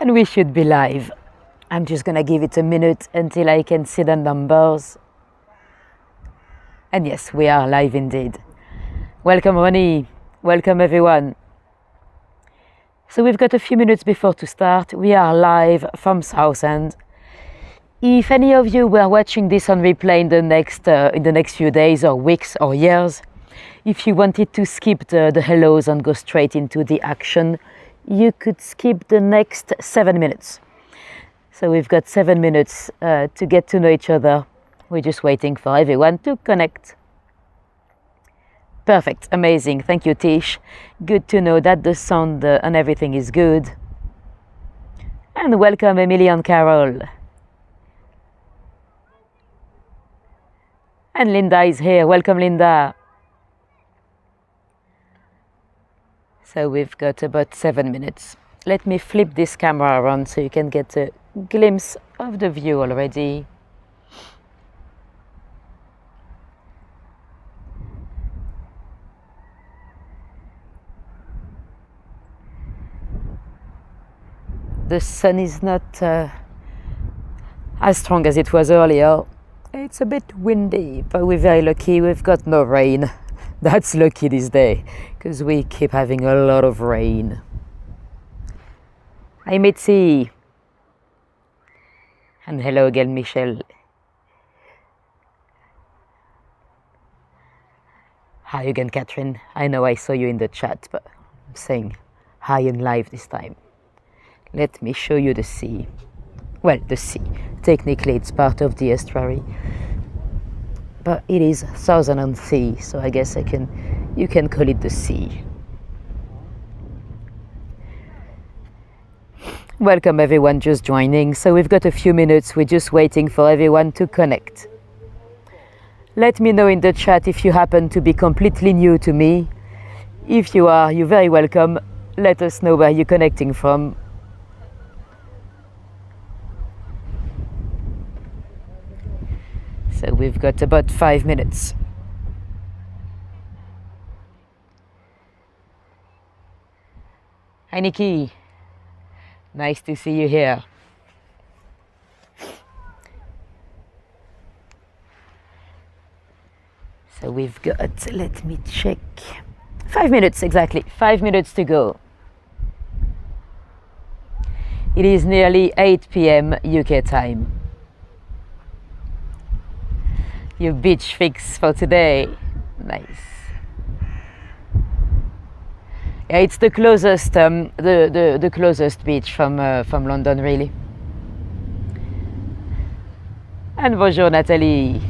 And we should be live. I'm just gonna give it a minute until I can see the numbers. And yes, we are live indeed. Welcome Ronnie, welcome everyone. So we've got a few minutes before to start. We are live from Southend. If any of you were watching this on replay in the next few days or weeks or years, if you wanted to skip the hellos and go straight into the action, you could skip the next 7 minutes. So we've got 7 minutes to get to know each other. We're just waiting for everyone to connect. Perfect, amazing, thank you Tish. Good to know that the sound and everything is good. And welcome Emily and Carol. And Linda is here, welcome Linda. So we've got about 7 minutes. Let me flip this camera around so you can get a glimpse of the view already. The sun is not as strong as it was earlier. It's a bit windy, but we're very lucky we've got no rain. That's lucky this day, because we keep having a lot of rain. Hi Mitzi. And hello again Michelle. Hi again Catherine. I know I saw you in the chat, but I'm saying hi in live this time. Let me show you the sea. Well, the sea. Technically it's part of the estuary, but it is Southend-on-Sea, so I guess you can call it the sea. Welcome everyone just joining. So we've got a few minutes, we're just waiting for everyone to connect. Let me know in the chat if you happen to be completely new to me. If you are, you're very welcome. Let us know where you're connecting from. So we've got about 5 minutes. Hi Nikki, nice to see you here. So we've got, let me check, 5 minutes exactly, 5 minutes to go. It is nearly 8 p.m. UK time. Your beach fix for today, nice. Yeah, it's the closest, the closest beach from London, really. And bonjour, Nathalie.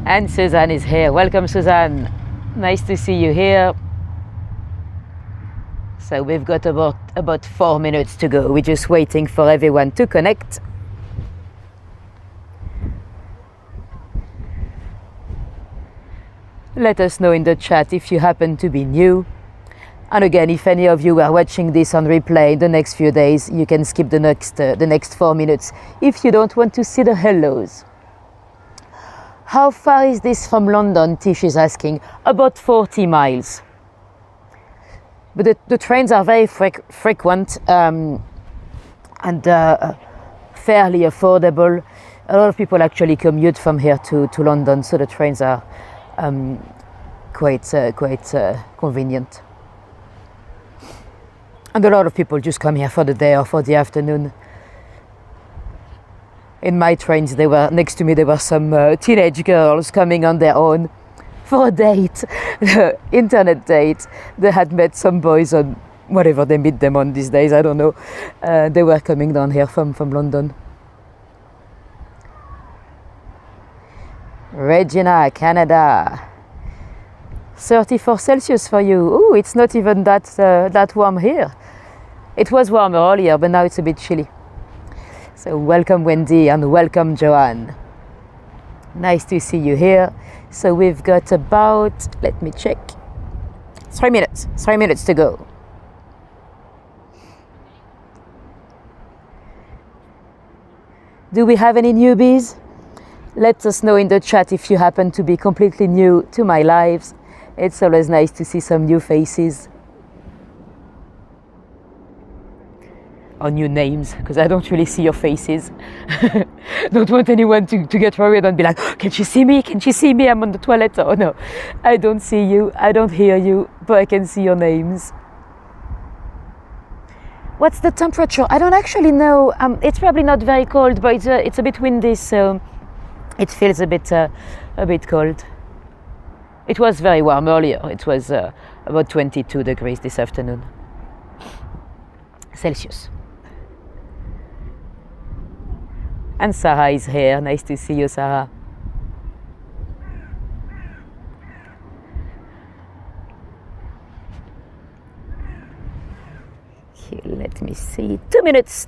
And Suzanne is here. Welcome, Suzanne. Nice to see you here. So we've got about 4 minutes to go. We're just waiting for everyone to connect. Let us know in the chat if you happen to be new. And again, if any of you are watching this on replay in the next few days, you can skip the next 4 minutes if you don't want to see the hellos. How far is this from London? Tish is asking. About 40 miles. But the trains are very frequent and fairly affordable. A lot of people actually commute from here to London, so the trains are quite convenient. And a lot of people just come here for the day or for the afternoon. In my trains, next to me there were some teenage girls coming on their own for a date, internet date. They had met some boys on whatever they meet them on these days, I don't know. They were coming down here from London. Regina, Canada. 34 Celsius for you. Ooh, it's not even that warm here. It was warmer earlier, but now it's a bit chilly. So welcome Wendy and welcome Joanne. Nice to see you here. So we've got about, let me check, 3 minutes to go. Do we have any newbies? Let us know in the chat if you happen to be completely new to my lives. It's always nice to see some new faces. Or new names, because I don't really see your faces. Don't want anyone to get worried and be like, oh, can she see me? Can she see me? I'm on the toilet. Oh no, I don't see you, I don't hear you, but I can see your names. What's the temperature? I don't actually know. It's probably not very cold, but it's a bit windy, so it feels a bit cold. It was very warm earlier. It was about 22 degrees this afternoon. Celsius. And Sarah is here. Nice to see you, Sarah. Here, let me see. 2 minutes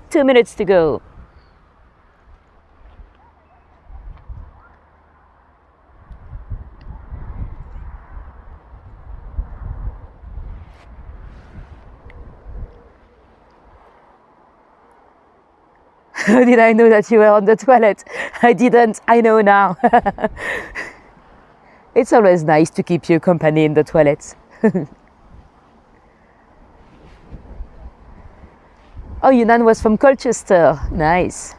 to go. How did I know that you were on the toilet? I didn't, I know now. It's always nice to keep you company in the toilet. Oh, Yunnan was from Colchester. Nice.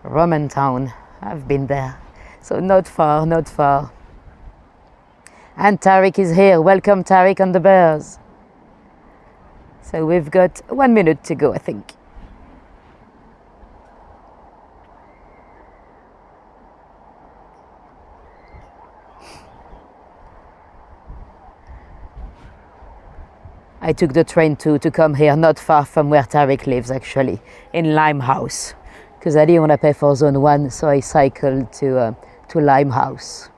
Roman town. I've been there. So not far, not far. And Tariq is here. Welcome, Tariq, on the Bears. So we've got 1 minute to go, I think. I took the train to come here, not far from where Tariq lives, actually, in Limehouse, because I didn't want to pay for Zone 1, so I cycled to Limehouse.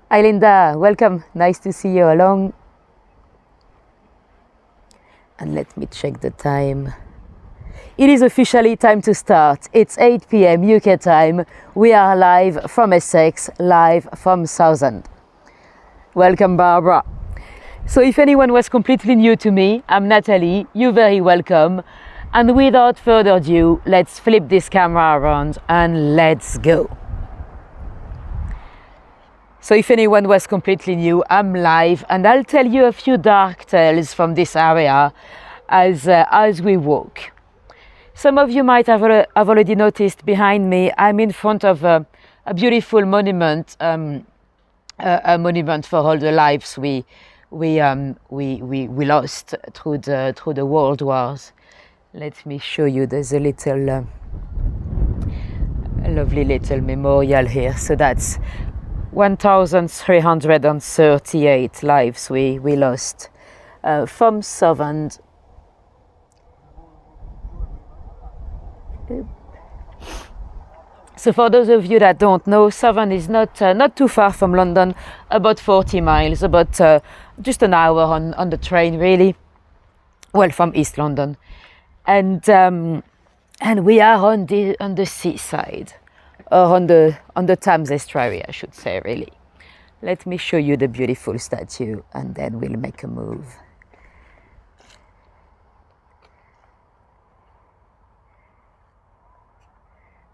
Hi Linda, welcome, nice to see you along. And let me check the time. It is officially time to start. It's 8 p.m. UK time. We are live from Essex, live from Southend. Welcome, Barbara. So if anyone was completely new to me, I'm Natalie. You're very welcome. And without further ado, let's flip this camera around and let's go. So if anyone was completely new, I'm live and I'll tell you a few dark tales from this area as we walk. Some of you might have already noticed behind me, I'm in front of a beautiful monument, a monument for all the lives we lost through the world wars. Let me show you. There's a little, a lovely little memorial here. So that's 1,338 lives we lost from Southend. So for those of you that don't know, Southend is not too far from London, about 40 miles, about just an hour on the train, really. Well, from East London, and we are on the seaside, or on the Thames estuary, I should say, really. Let me show you the beautiful statue, and then we'll make a move.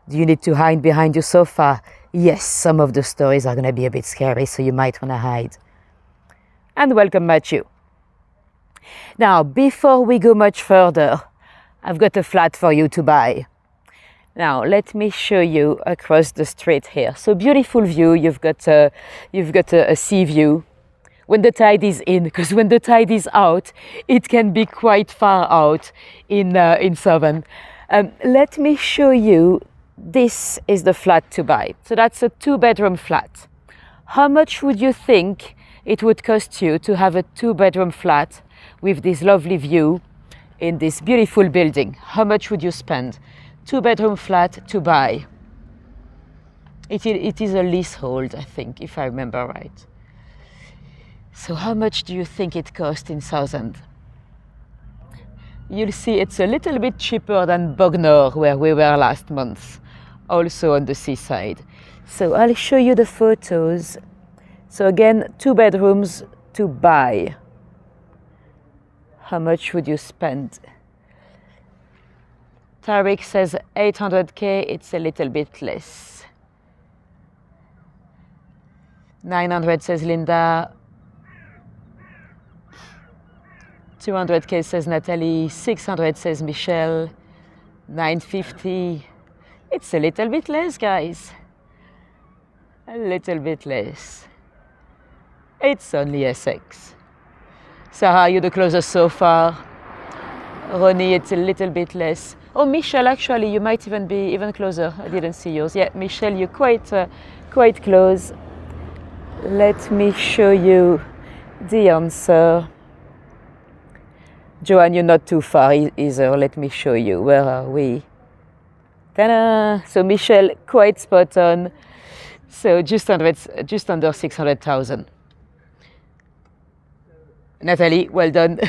Do you need to hide behind your sofa? Yes, some of the stories are going to be a bit scary, so you might want to hide. And welcome, Matthew. Now, before we go much further, I've got a flat for you to buy. Now, let me show you across the street here. So beautiful view. You've got a sea view. When the tide is in, because when the tide is out, it can be quite far out in Southend. Let me show you. This is the flat to buy. So that's a 2-bedroom flat. How much would you think it would cost you to have a 2-bedroom flat with this lovely view in this beautiful building? How much would you spend? 2-bedroom flat to buy. It is a leasehold, I think, if I remember right. So how much do you think it cost in Southend? You'll see it's a little bit cheaper than Bognor, where we were last month, also on the seaside. So I'll show you the photos. So again, 2 bedrooms to buy. How much would you spend? Tariq says 800k, it's a little bit less. 900 says Linda. 200k says Natalie. 600 says Michelle. 950. It's a little bit less, guys. A little bit less. It's only Essex. Sarah, you're the closest so far. Ronnie, it's a little bit less. Oh, Michelle, actually, you might even be even closer. I didn't see yours. Yeah, Michelle, you're quite close. Let me show you the answer. Joanne, you're not too far either. Let me show you. Where are we? Ta-da! So Michelle, quite spot on. So just under 600,000. Natalie, well done.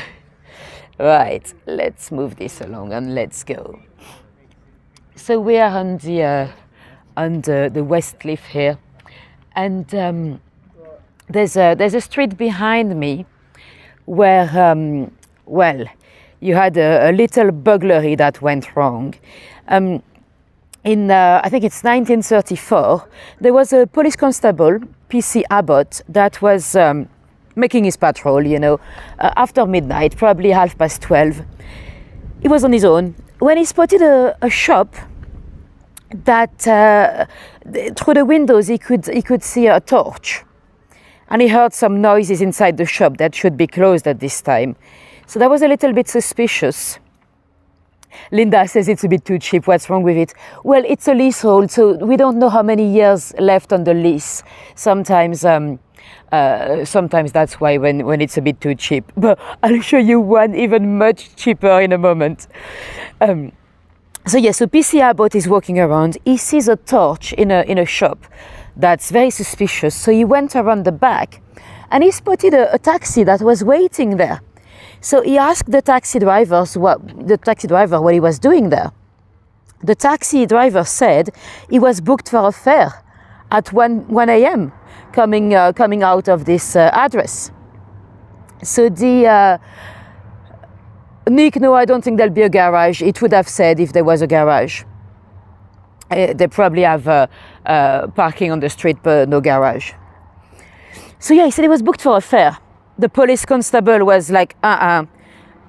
Right, let's move this along and let's go. So we are on the West Cliff here, and there's a street behind me where well, you had a little burglary that went wrong. In I think it's 1934, there was a police constable, PC Abbott, that was making his patrol, after midnight, probably 12:30. He was on his own when he spotted a shop that through the windows he could see a torch, and he heard some noises inside the shop that should be closed at this time. So that was a little bit suspicious. Linda says it's a bit too cheap. What's wrong with it? Well, it's a leasehold, so we don't know how many years left on the lease. Sometimes that's why when it's a bit too cheap. But I'll show you one even much cheaper in a moment. So PC Abbott is walking around. He sees a torch in a shop that's very suspicious. So he went around the back, and he spotted a taxi that was waiting there. So he asked the taxi driver what he was doing there. The taxi driver said he was booked for a fare at 1 a.m. coming out of this address. So Nick, no, I don't think there'll be a garage. It would have said if there was a garage. They probably have parking on the street, but no garage. So he said he was booked for a fare. The police constable was like,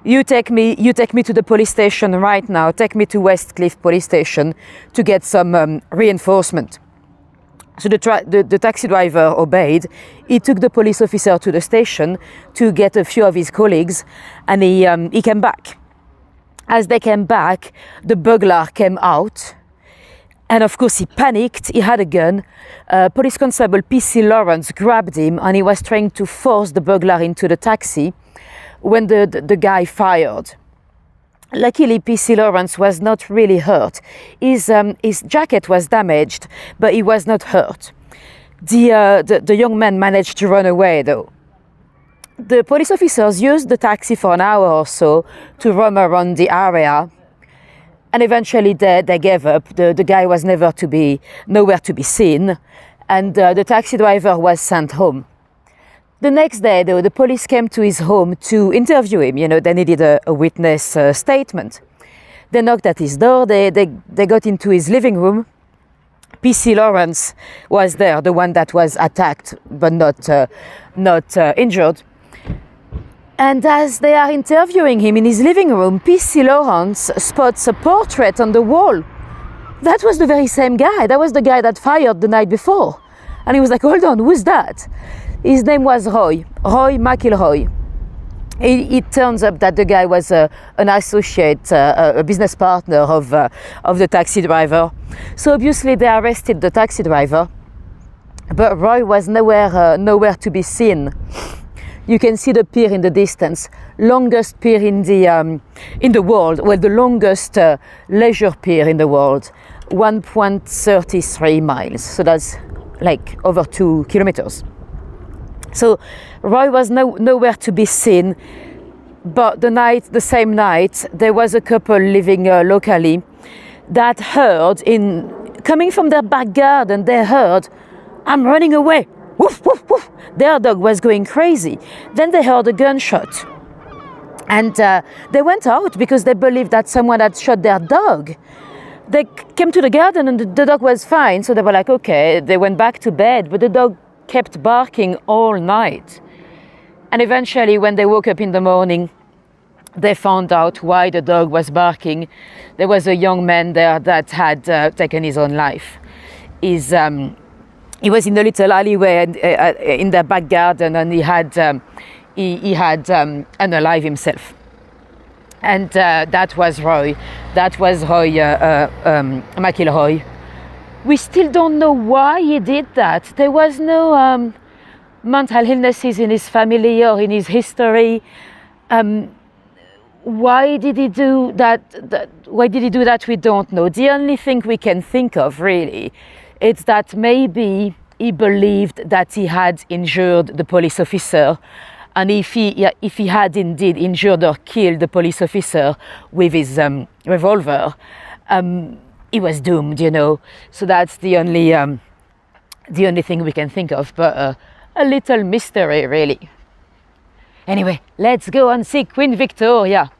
you take me to the police station right now. Take me to West Cliff police station to get some reinforcement. So the taxi driver obeyed. He took the police officer to the station to get a few of his colleagues, and he came back. As they came back, the burglar came out. And of course he panicked, he had a gun. Police Constable PC Lawrence grabbed him, and he was trying to force the burglar into the taxi when the guy fired. Luckily, PC Lawrence was not really hurt. His jacket was damaged, but he was not hurt. The young man managed to run away though. The police officers used the taxi for an hour or so to roam around the area. And eventually they gave up. The guy was nowhere to be seen, and the taxi driver was sent home. The next day, though, the police came to his home to interview him. They needed a witness statement. They knocked at his door. They got into his living room. PC Lawrence was there, the one that was attacked but not injured. And as they are interviewing him in his living room, PC Lawrence spots a portrait on the wall. That was the very same guy. That was the guy that fired the night before. And he was like, hold on, who's that? His name was Roy McIlroy. It turns up that the guy was an associate, a business partner of the taxi driver. So obviously they arrested the taxi driver, but Roy was nowhere to be seen. You can see the pier in the distance, longest pier in the world. Well, the longest leisure pier in the world, 1.33 miles. So that's like over 2 kilometers. So Roy was nowhere to be seen. But the same night, there was a couple living locally that heard, coming from their back garden, they heard, "I'm running away. Woof, woof, woof." Their dog was going crazy. Then they heard a gunshot. And they went out because they believed that someone had shot their dog. They came to the garden and the dog was fine, so they were like, okay. They went back to bed, but the dog kept barking all night. And eventually, when they woke up in the morning, they found out why the dog was barking. There was a young man there that had taken his own life. He was in a little alleyway in their back garden, and he had unalived himself. And that was Roy. That was Roy McIlroy. We still don't know why he did that. There was no mental illnesses in his family or in his history. Why did he do that? Why did he do that? We don't know. The only thing we can think of, really, is that maybe he believed that he had injured the police officer, and if he had indeed injured or killed the police officer with his revolver, he was doomed, you know. So that's the only thing we can think of. But a little mystery, really. Anyway, let's go and see Queen Victoria.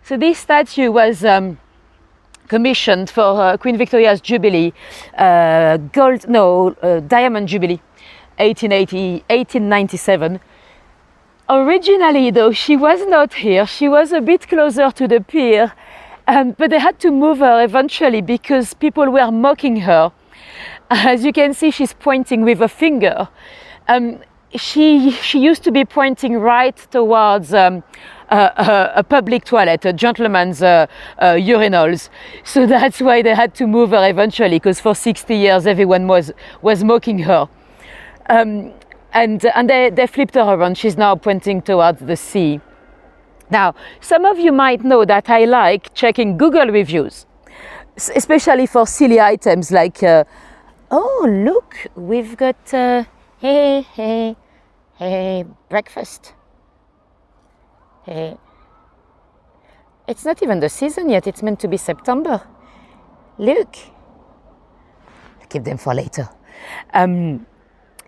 So this statue was commissioned for Queen Victoria's Jubilee, Diamond Jubilee, 1897. Originally, though, she was not here. She was a bit closer to the pier, but they had to move her eventually because people were mocking her. As you can see, she's pointing with a finger. She used to be pointing right towards a public toilet, a gentleman's urinals. So that's why they had to move her eventually, because for 60 years everyone was mocking her. And they flipped her around. She's now pointing towards the sea. Now, some of you might know that I like checking Google reviews, especially for silly items like, oh, look, we've got, hey, breakfast. Hey. It's not even the season yet, it's meant to be September. Look. I'll keep them for later.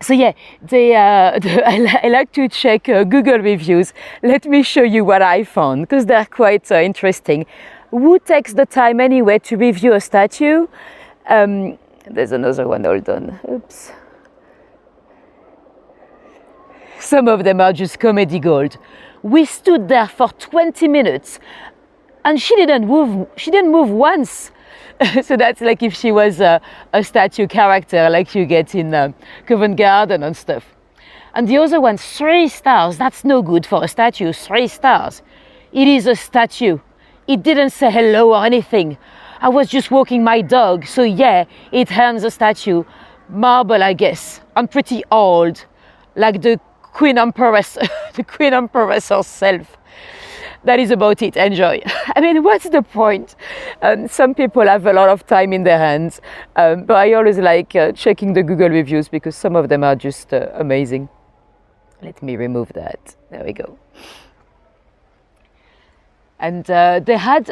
So yeah, I like to check Google reviews. Let me show you what I found, because they're quite interesting. Who takes the time anyway to review a statue? There's another one, hold on. Oops. Some of them are just comedy gold. We stood there for 20 minutes and she didn't move once. So that's like if she was a statue character like you get in Covent Garden and stuff. And the other one, 3 stars. That's no good for a statue, 3 stars. It is a statue. It didn't say hello or anything. I was just walking my dog. So yeah, it earns a statue. Marble, I guess. I'm pretty old, like the Queen Empress, the Queen Empress herself. That is about it. Enjoy. I mean, what's the point? Some people have a lot of time in their hands, but I always like checking the Google reviews because some of them are just amazing. Let me remove that. There we go. And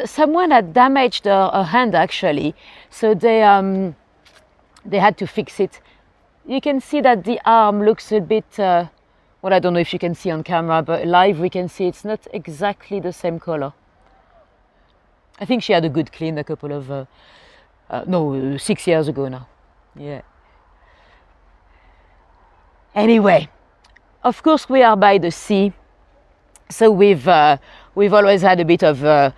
someone had damaged a hand actually, so they had to fix it. You can see that the arm looks a bit. Well, I don't know if you can see on camera, but live we can see it's not exactly the same color. I think she had a good clean a couple of, 6 years ago now. Yeah. Anyway, of course we are by the sea, so we've always had a bit of a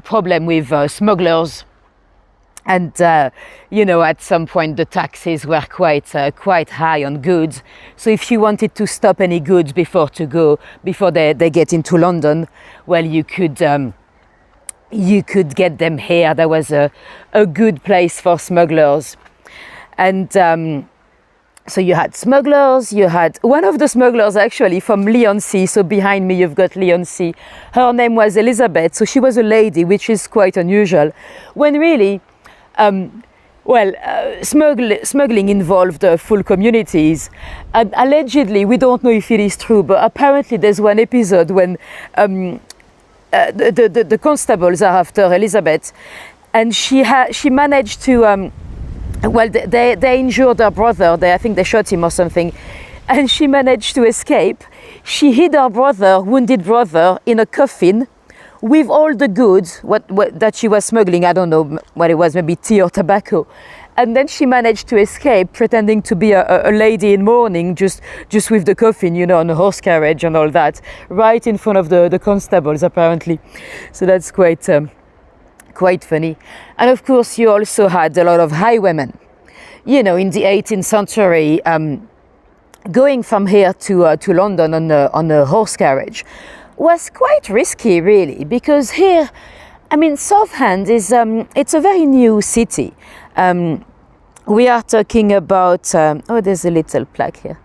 problem with smugglers. And, at some point the taxes were quite high on goods. So if you wanted to stop any goods before they get into London, well, you could get them here. There was a good place for smugglers. And so you had smugglers, you had one of the smugglers actually from Leigh-on-Sea. So behind me you've got Leigh-on-Sea. Her name was Elizabeth, so she was a lady, which is quite unusual. When really, smuggling involved full communities. And allegedly, we don't know if it is true, but apparently there's one episode when the constables are after Elizabeth, and she managed to, they injured her brother. I think they shot him or something, and she managed to escape. she hid her brother, wounded brother, in a coffin with all the goods that she was smuggling. I don't know what it was, maybe tea or tobacco. And then she managed to escape, pretending to be a lady in mourning, just with the coffin, you know, on a horse carriage and all that, right in front of the constables, apparently. So that's quite funny. And of course, you also had a lot of highwaymen. You know, in the 18th century, going from here to London on a horse carriage was quite risky, really, because here, I mean, Southend is it's a very new city. We are talking about there's a little plaque here.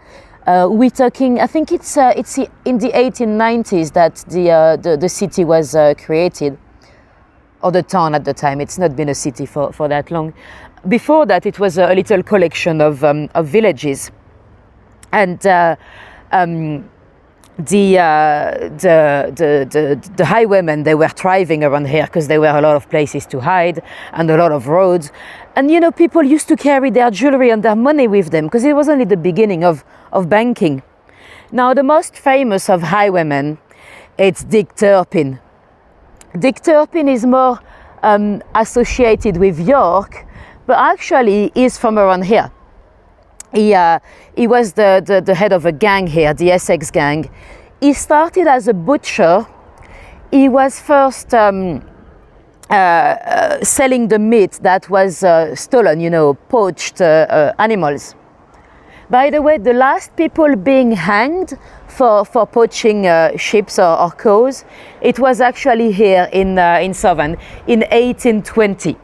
We're talking, I think it's in the 1890s that the city was created, or the town at the time. It's not been a city for that long. Before that, it was a little collection of villages, and the highwaymen, they were thriving around here because there were a lot of places to hide and a lot of roads. And you know, people used to carry their jewelry and their money with them because it was only the beginning of banking. Now, the most famous of highwaymen, it's Dick Turpin. Dick Turpin is more associated with York, but actually is from around here. He was the head of a gang here, the Essex gang. He started as a butcher. He was first selling the meat that was stolen, you know, poached animals. By the way, the last people being hanged for poaching sheep or cows, it was actually here in Southend in 1820.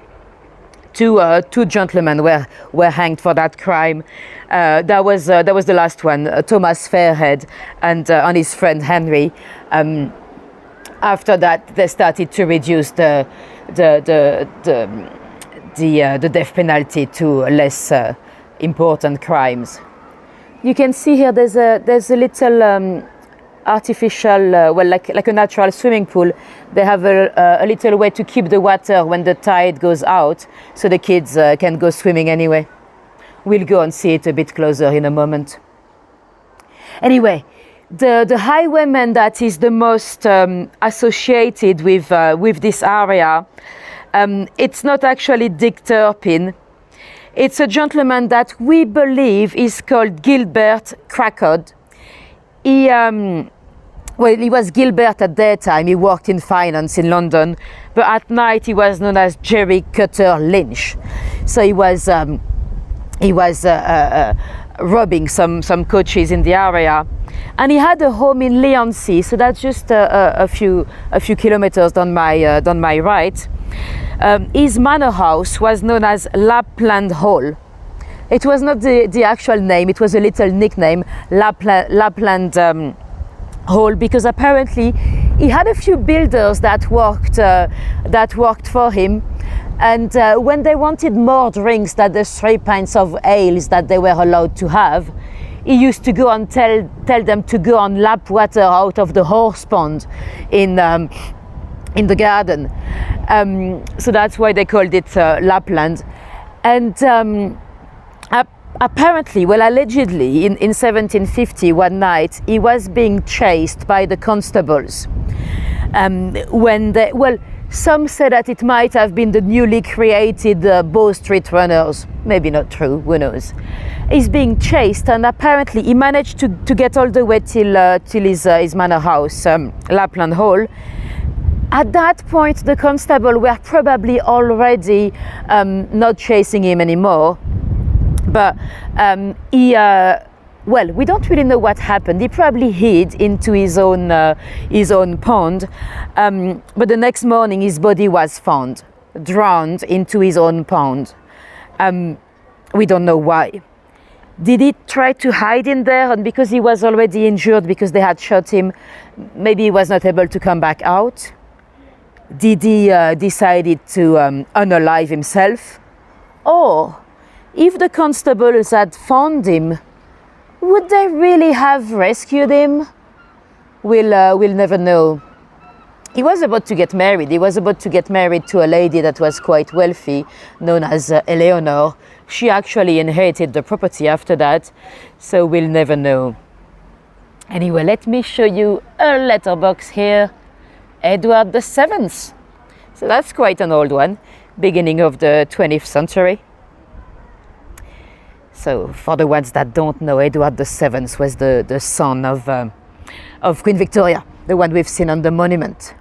Two gentlemen were hanged for that crime. That was the last one, Thomas Fairhead and his friend Henry. After that, they started to reduce the death penalty to less important crimes. You can see here there's a little artificial, like a natural swimming pool. They have a little way to keep the water when the tide goes out, so the kids can go swimming anyway. We'll go and see it a bit closer in a moment. Anyway, the highwayman that is the most associated with this area, it's not actually Dick Turpin. It's a gentleman that we believe is called Gilbert Crackod. He was Gilbert at that time. He worked in finance in London, but at night he was known as Jerry Cutter Lynch. So he was robbing some coaches in the area, and he had a home in Leigh-on-Sea. So that's just a few kilometers down my right. His manor house was known as Lapland Hall. It was not the actual name, it was a little nickname, Lapland Hall, because apparently he had a few builders that worked for him, and when they wanted more drinks than the 3 pints of ales that they were allowed to have, he used to go and tell them to go and lap water out of the horse pond in the garden. So that's why they called it Lapland. And apparently, allegedly, in 1750, one night, he was being chased by the constables. Some say that it might have been the newly created Bow Street Runners. Maybe not true, who knows. He's being chased, and apparently he managed to get all the way till his manor house, Lapland Hall. At that point, the constable were probably already not chasing him anymore. But we don't really know what happened. He probably hid into his own pond. But the next morning, his body was found, drowned into his own pond. We don't know why. Did he try to hide in there? And because he was already injured, because they had shot him, maybe he was not able to come back out? Did he decided to unalive himself? Or if the constables had found him, would they really have rescued him? We'll never know. He was about to get married. He was about to get married to a lady that was quite wealthy, known as Eleanor. She actually inherited the property after that, so we'll never know. Anyway, let me show you a letterbox here. Edward VII. So that's quite an old one, beginning of the 20th century. So for the ones that don't know, Edward VII was the son of Queen Victoria, the one we've seen on the monument.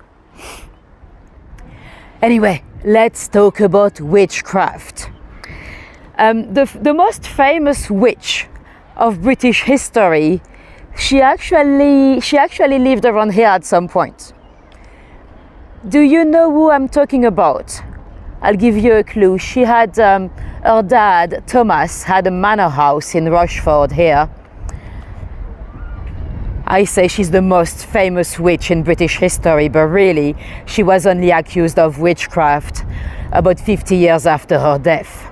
Anyway, let's talk about witchcraft. The most famous witch of British history, she actually lived around here at some point. Do you know who I'm talking about? I'll give you a clue. She had, her dad, Thomas, had a manor house in Rochford here. I say she's the most famous witch in British history, but really, she was only accused of witchcraft about 50 years after her death.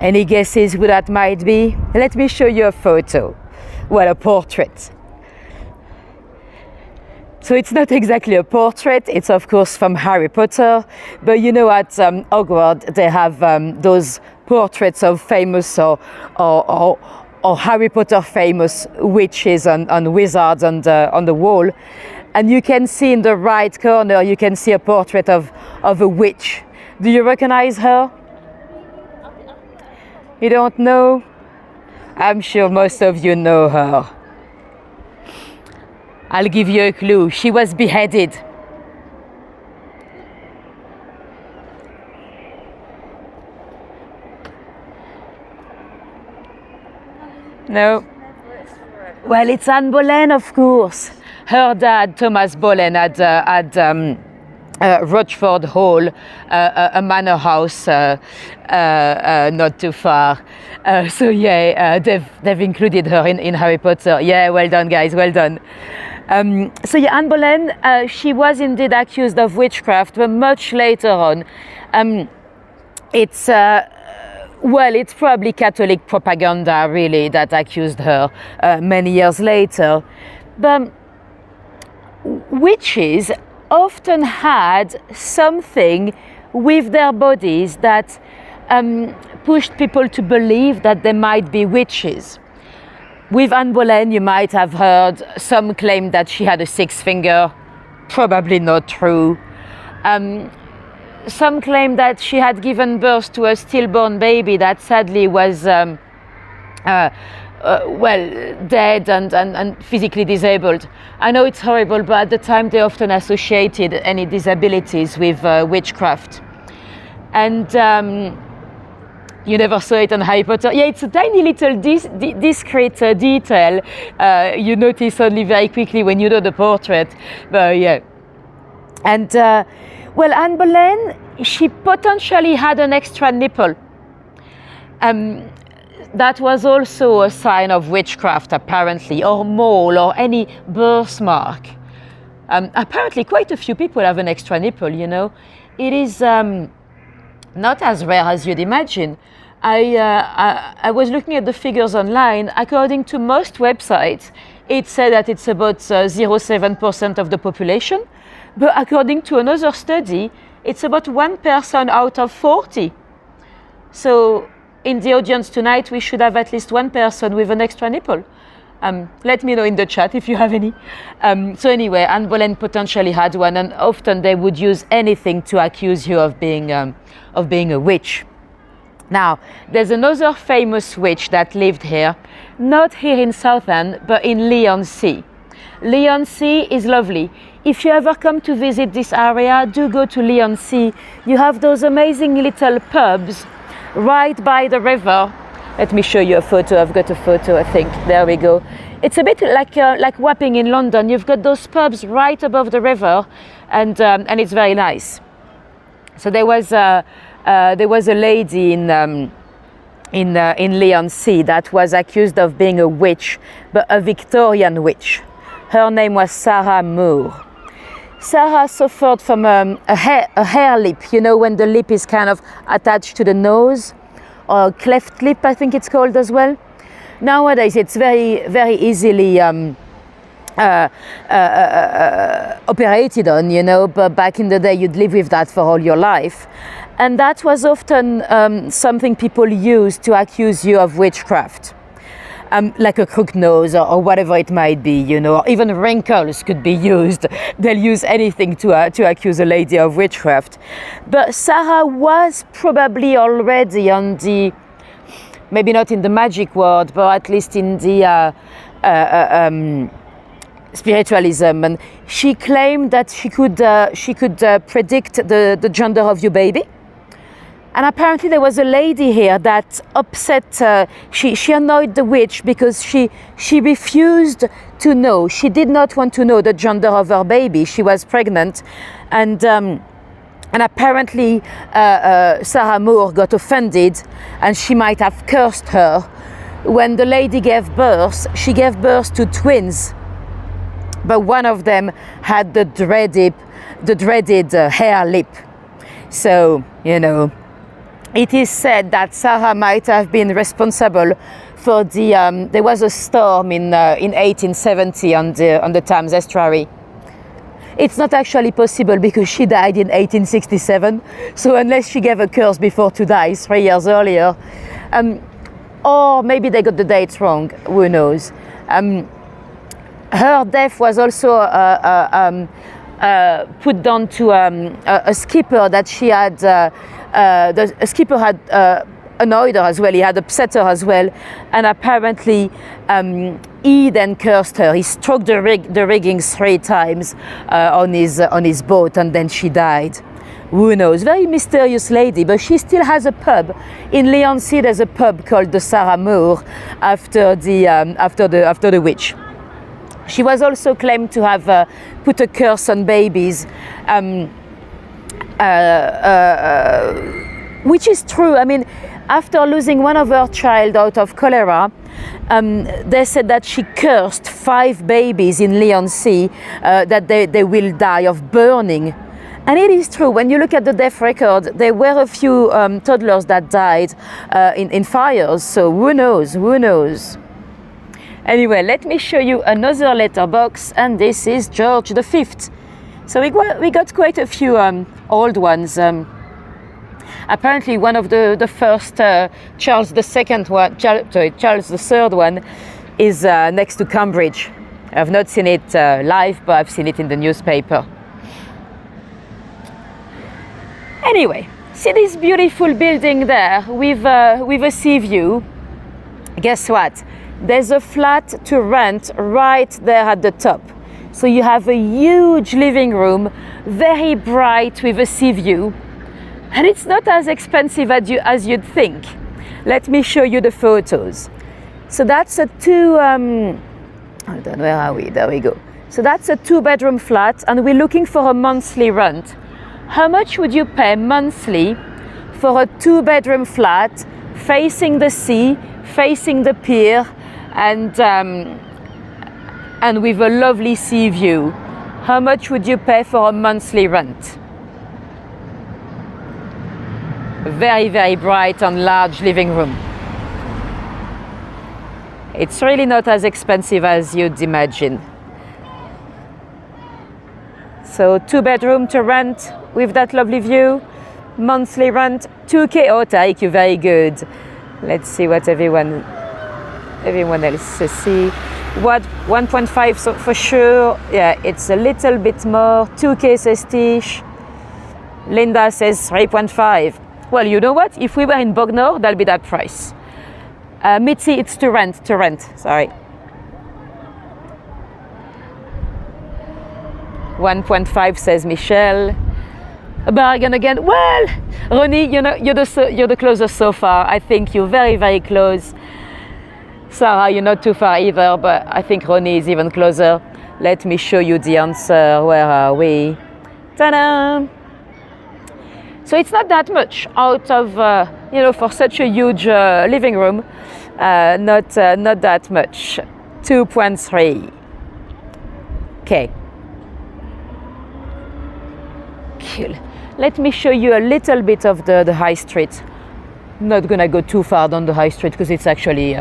Any guesses who that might be? Let me show you a photo. Well, a portrait. So it's not exactly a portrait, it's of course from Harry Potter, but you know at Hogwarts they have those portraits of famous or Harry Potter famous witches and wizards on the wall. And you can see in the right corner, you can see a portrait of a witch. Do you recognize her? You don't know? I'm sure most of you know her. I'll give you a clue. She was beheaded. No? Well, it's Anne Boleyn, of course. Her dad, Thomas Boleyn, had Rochford Hall, a manor house not too far. So yeah, they've included her in Harry Potter. Yeah, well done, guys, well done. So yeah, Anne Boleyn, she was indeed accused of witchcraft, but much later on. It's probably Catholic propaganda, really, that accused her many years later. But witches often had something with their bodies that pushed people to believe that they might be witches. With Anne Boleyn, you might have heard some claim that she had a sixth finger, probably not true. Some claim that she had given birth to a stillborn baby that sadly was dead and physically disabled. I know it's horrible, but at the time they often associated any disabilities with witchcraft. And you never saw it on Harry Potter. Yeah, it's a tiny little discreet detail you notice only very quickly when you know the portrait. But yeah. And Anne Boleyn, she potentially had an extra nipple. That was also a sign of witchcraft, apparently, or mole, or any birthmark. Apparently, quite a few people have an extra nipple, you know. It is not as rare as you'd imagine. I was looking at the figures online. According to most websites, it said that it's about 0.07% of the population. But according to another study, it's about 1 person out of 40. So in the audience tonight, we should have at least 1 person with an extra nipple. Let me know in the chat if you have any. So anyway, Anne Boleyn potentially had one, and often they would use anything to accuse you of being a witch. Now, there's another famous witch that lived here, not here in Southend, but in Leigh-on-Sea. Leigh-on-Sea is lovely. If you ever come to visit this area, do go to Leigh-on-Sea. You have those amazing little pubs right by the river. Let me show you a photo. I've got a photo, I think. There we go. It's a bit like Wapping in London. You've got those pubs right above the river, and it's very nice. So there was a lady in Leigh-on-Sea that was accused of being a witch, but a Victorian witch. Her name was Sarah Moore. Sarah suffered from a hair lip, you know, when the lip is kind of attached to the nose, or cleft lip, I think it's called as well. Nowadays, it's very, very easily operated on, you know, but back in the day, you'd live with that for all your life. And that was often something people used to accuse you of witchcraft. like a crooked nose or whatever it might be, you know, or even wrinkles could be used. They'll use anything to accuse a lady of witchcraft. But Sarah was probably already on the, maybe not in the magic world, but at least in the spiritualism, and she claimed that she could predict the gender of your baby. And apparently there was a lady here that upset, she annoyed the witch because she refused to know. She did not want to know the gender of her baby. She was pregnant, and apparently Sarah Moore got offended, and she might have cursed her. When the lady gave birth, she gave birth to twins, but one of them had the dreaded hair lip. So, you know, it is said that Sarah might have been responsible for the. There was a storm in 1870 on the Thames estuary. It's not actually possible because she died in 1867. So unless she gave a curse before to die 3 years earlier, or maybe they got the dates wrong. Who knows? Her death was also put down to a skipper that she had. The skipper had annoyed her as well. He had upset her as well, and apparently he then cursed her. He struck the rigging 3 times on his boat, and then she died. Who knows? Very mysterious lady, but she still has a pub in Southend-on-Sea. There's a pub called the Sarah Moore after the witch. She was also claimed to have put a curse on babies. Which is true. I mean, after losing one of her child out of cholera, they said that she cursed 5 babies in Southend-on-Sea that they will die of burning. And it is true. When you look at the death record, there were a few toddlers that died in fires. So who knows? Who knows? Anyway, let me show you another letterbox, and this is George V. So we got quite a few old ones. Apparently, one of the first Charles II one, Charles III one, is next to Cambridge. I've not seen it live, but I've seen it in the newspaper. Anyway, see this beautiful building there with a sea view? Guess what? There's a flat to rent right there at the top. So you have a huge living room, very bright with a sea view. And it's not as expensive as you'd think. Let me show you the photos. So that's a hold on, where are we? There we go. So that's a 2-bedroom flat, and we're looking for a monthly rent. How much would you pay monthly for a 2-bedroom flat facing the sea, facing the pier, and with a lovely sea view? How much would you pay for a monthly rent? Very, very bright and large living room. It's really not as expensive as you'd imagine. So 2-bedroom to rent with that lovely view, monthly rent, 2K. Oh, thank you, very good. Let's see what everyone else says. What, 1.5 so for sure. Yeah, it's a little bit more. 2K says Tish. Linda says 3.5. Well, you know what? If we were in Bognor, that'll be that price. Mitzi, it's to rent, sorry. 1.5 says Michelle. A bargain again. Well, Ronnie, you know, you're the closest so far. I think you're very, very close. Sarah, you're not too far either, but I think Ronnie is even closer. Let me show you the answer. Where are we? Ta-da! So it's not that much out of, for such a huge living room, not that much. 2.3. Okay. Cool. Let me show you a little bit of the high street. Not gonna go too far down the high street because it's actually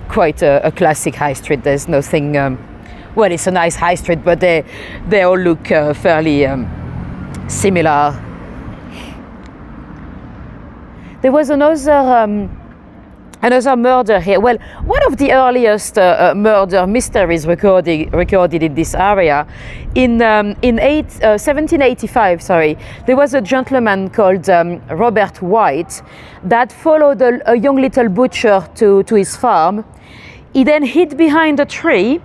quite a classic high street. There's nothing, well, it's a nice high street, but they all look fairly similar. There was another Another murder here. Well, one of the earliest murder mysteries recorded in this area, in 1785, there was a gentleman called Robert White that followed a young little butcher to his farm. He then hid behind a tree,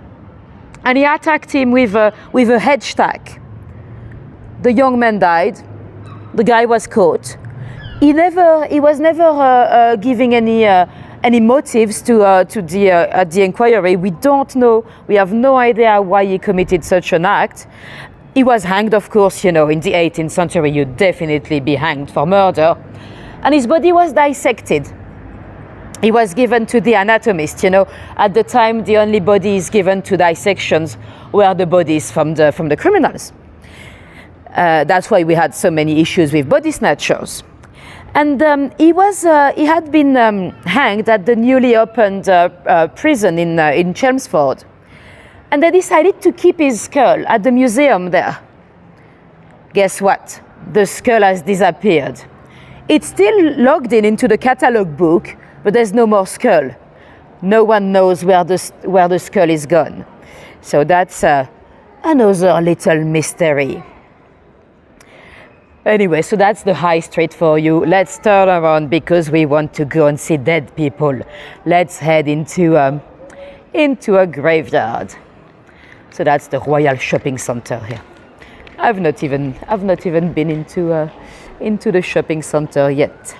and he attacked him with a hedge tack. The young man died. The guy was caught. He was never giving any motives at the inquiry. We don't know. We have no idea why he committed such an act. He was hanged, of course. In the 18th century, you'd definitely be hanged for murder. And his body was dissected. He was given to the anatomist. At the time, the only bodies given to dissections were the bodies from the criminals. That's why we had so many issues with body snatchers. And he had been hanged at the newly opened prison in Chelmsford. And they decided to keep his skull at the museum there. Guess what? The skull has disappeared. It's still logged into the catalogue book, but there's no more skull. No one knows where the skull is gone. So that's another little mystery. Anyway, so that's the high street for you. Let's turn around because we want to go and see dead people. Let's head into a graveyard. So that's the Royal Shopping Centre here. I've not even been into the shopping centre yet.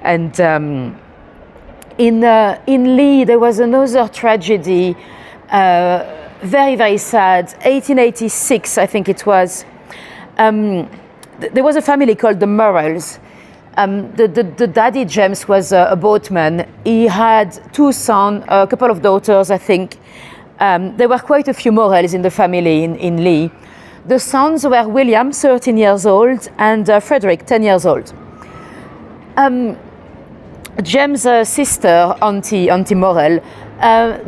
And in Lee there was another tragedy. Very, very sad. 1886, I think it was. There was a family called the Morrels. The daddy, James, was a boatman. He had 2 sons, a couple of daughters, I think. There were quite a few Morrels in the family in Lee. The sons were William, 13 years old, and Frederick, 10 years old. James' sister, Auntie Morrel,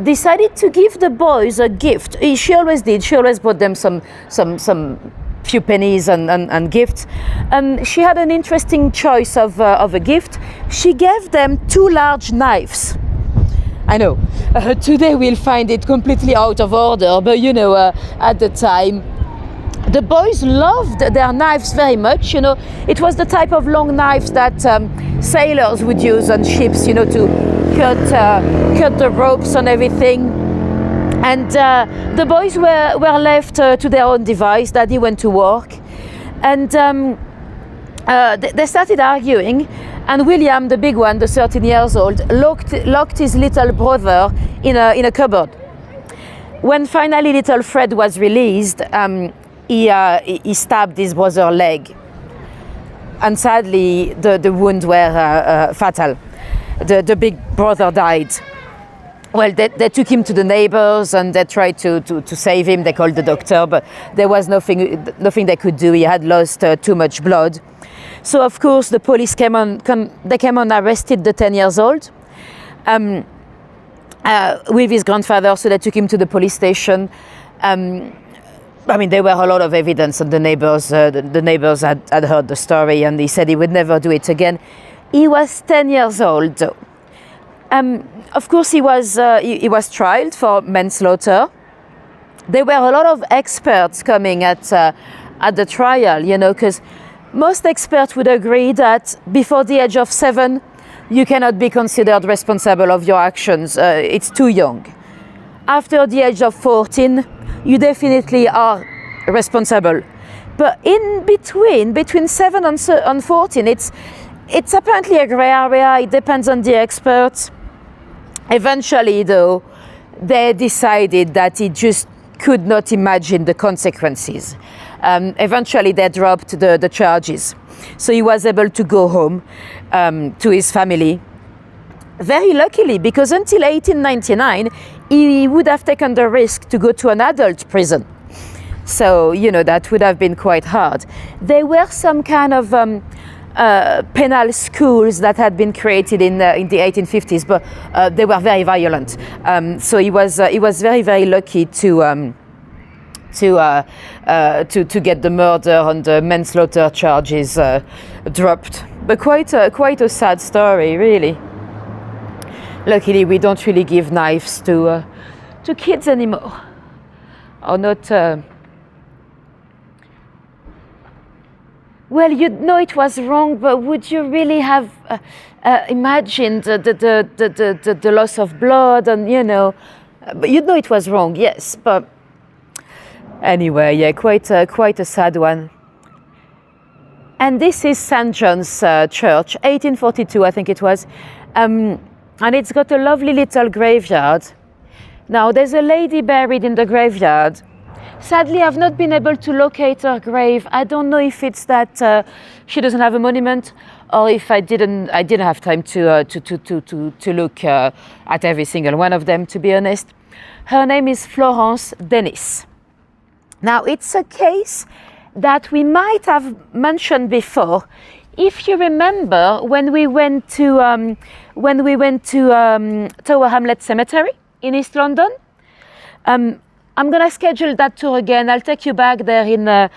decided to give the boys a gift. She always did. She always brought them some few pennies and gifts. She had an interesting choice of a gift. She gave them 2 large knives. I know, today we'll find it completely out of order, but at the time, the boys loved their knives very much. It was the type of long knives that sailors would use on ships, to cut the ropes and everything. And the boys were left to their own device. Daddy went to work, and they started arguing. And William, the big one, the 13 years old, locked his little brother in a cupboard. When finally little Fred was released, he stabbed his brother's leg, and sadly the wounds were fatal. The big brother died. Well, they took him to the neighbors and they tried to save him. They called the doctor, but there was nothing they could do. He had lost too much blood. So of course the police came on and arrested the 10 years old with his grandfather. So they took him to the police station. There were a lot of evidence, and the neighbors had heard the story, and he said he would never do it again. He was 10 years old though. Of course, he was tried for manslaughter. There were a lot of experts coming at the trial, because most experts would agree that before the age of 7, you cannot be considered responsible of your actions. It's too young. After the age of 14, you definitely are responsible. But in between 7 and 14, it's apparently a grey area. It depends on the experts. Eventually, though, they decided that he just could not imagine the consequences. Eventually, they dropped the charges. So he was able to go home to his family. Very luckily, because until 1899, he would have taken the risk to go to an adult prison. So, that would have been quite hard. There were some kind of penal schools that had been created in the 1850s, but they were very violent. So he was very, very lucky to get the murder and the manslaughter charges dropped. but quite a sad story, really. Luckily, we don't really give knives to kids anymore, or not. Well, you know it was wrong, but would you really have imagined the loss of blood, and but you know it was wrong, yes. But anyway, yeah, quite a sad one. And this is St. John's Church, 1842, I think it was, and it's got a lovely little graveyard. Now, there's a lady buried in the graveyard. Sadly, I've not been able to locate her grave. I don't know if it's that she doesn't have a monument, or if I didn't have time to look at every single one of them, to be honest. Her name is Florence Dennis. Now, it's a case that we might have mentioned before. If you remember, when we went to Tower Hamlets Cemetery in East London, I'm gonna schedule that tour again. I'll take you back there in a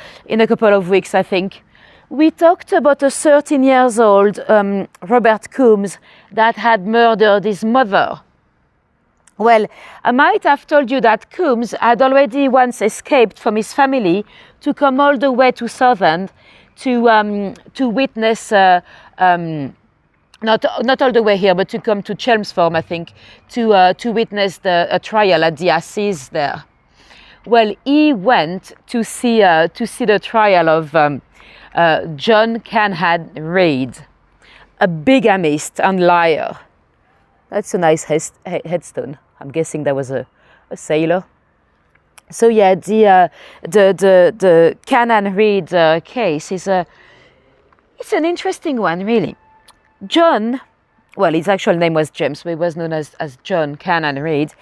couple of weeks, I think. We talked about a 13-year-old Robert Coombs that had murdered his mother. Well, I might have told you that Coombs had already once escaped from his family to come all the way to Southend to witness, not all the way here, but to come to Chelmsford, I think, to witness a trial at the Assizes there. Well, he went to see the trial of John Canham Reid, a bigamist and liar. That's a nice headstone. I'm guessing that was a sailor. So yeah, the Canham Reid case it's an interesting one, really. John, well, his actual name was James, but he was known as John Canham Reid.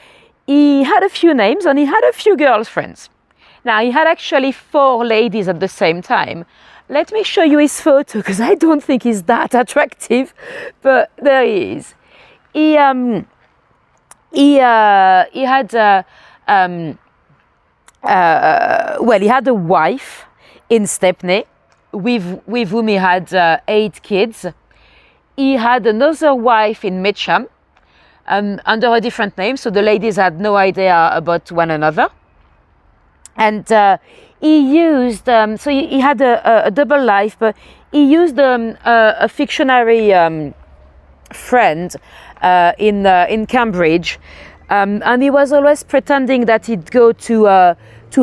He had a few names and he had a few girlfriends. Now, he had actually 4 ladies at the same time. Let me show you his photo, because I don't think he's that attractive, but there he is. He had a wife in Stepney with whom he had 8 kids. He had another wife in Mitcham, under a different name, so the ladies had no idea about one another. And he used, so he had a double life, but he used a fictionary friend in Cambridge, and he was always pretending that he'd go to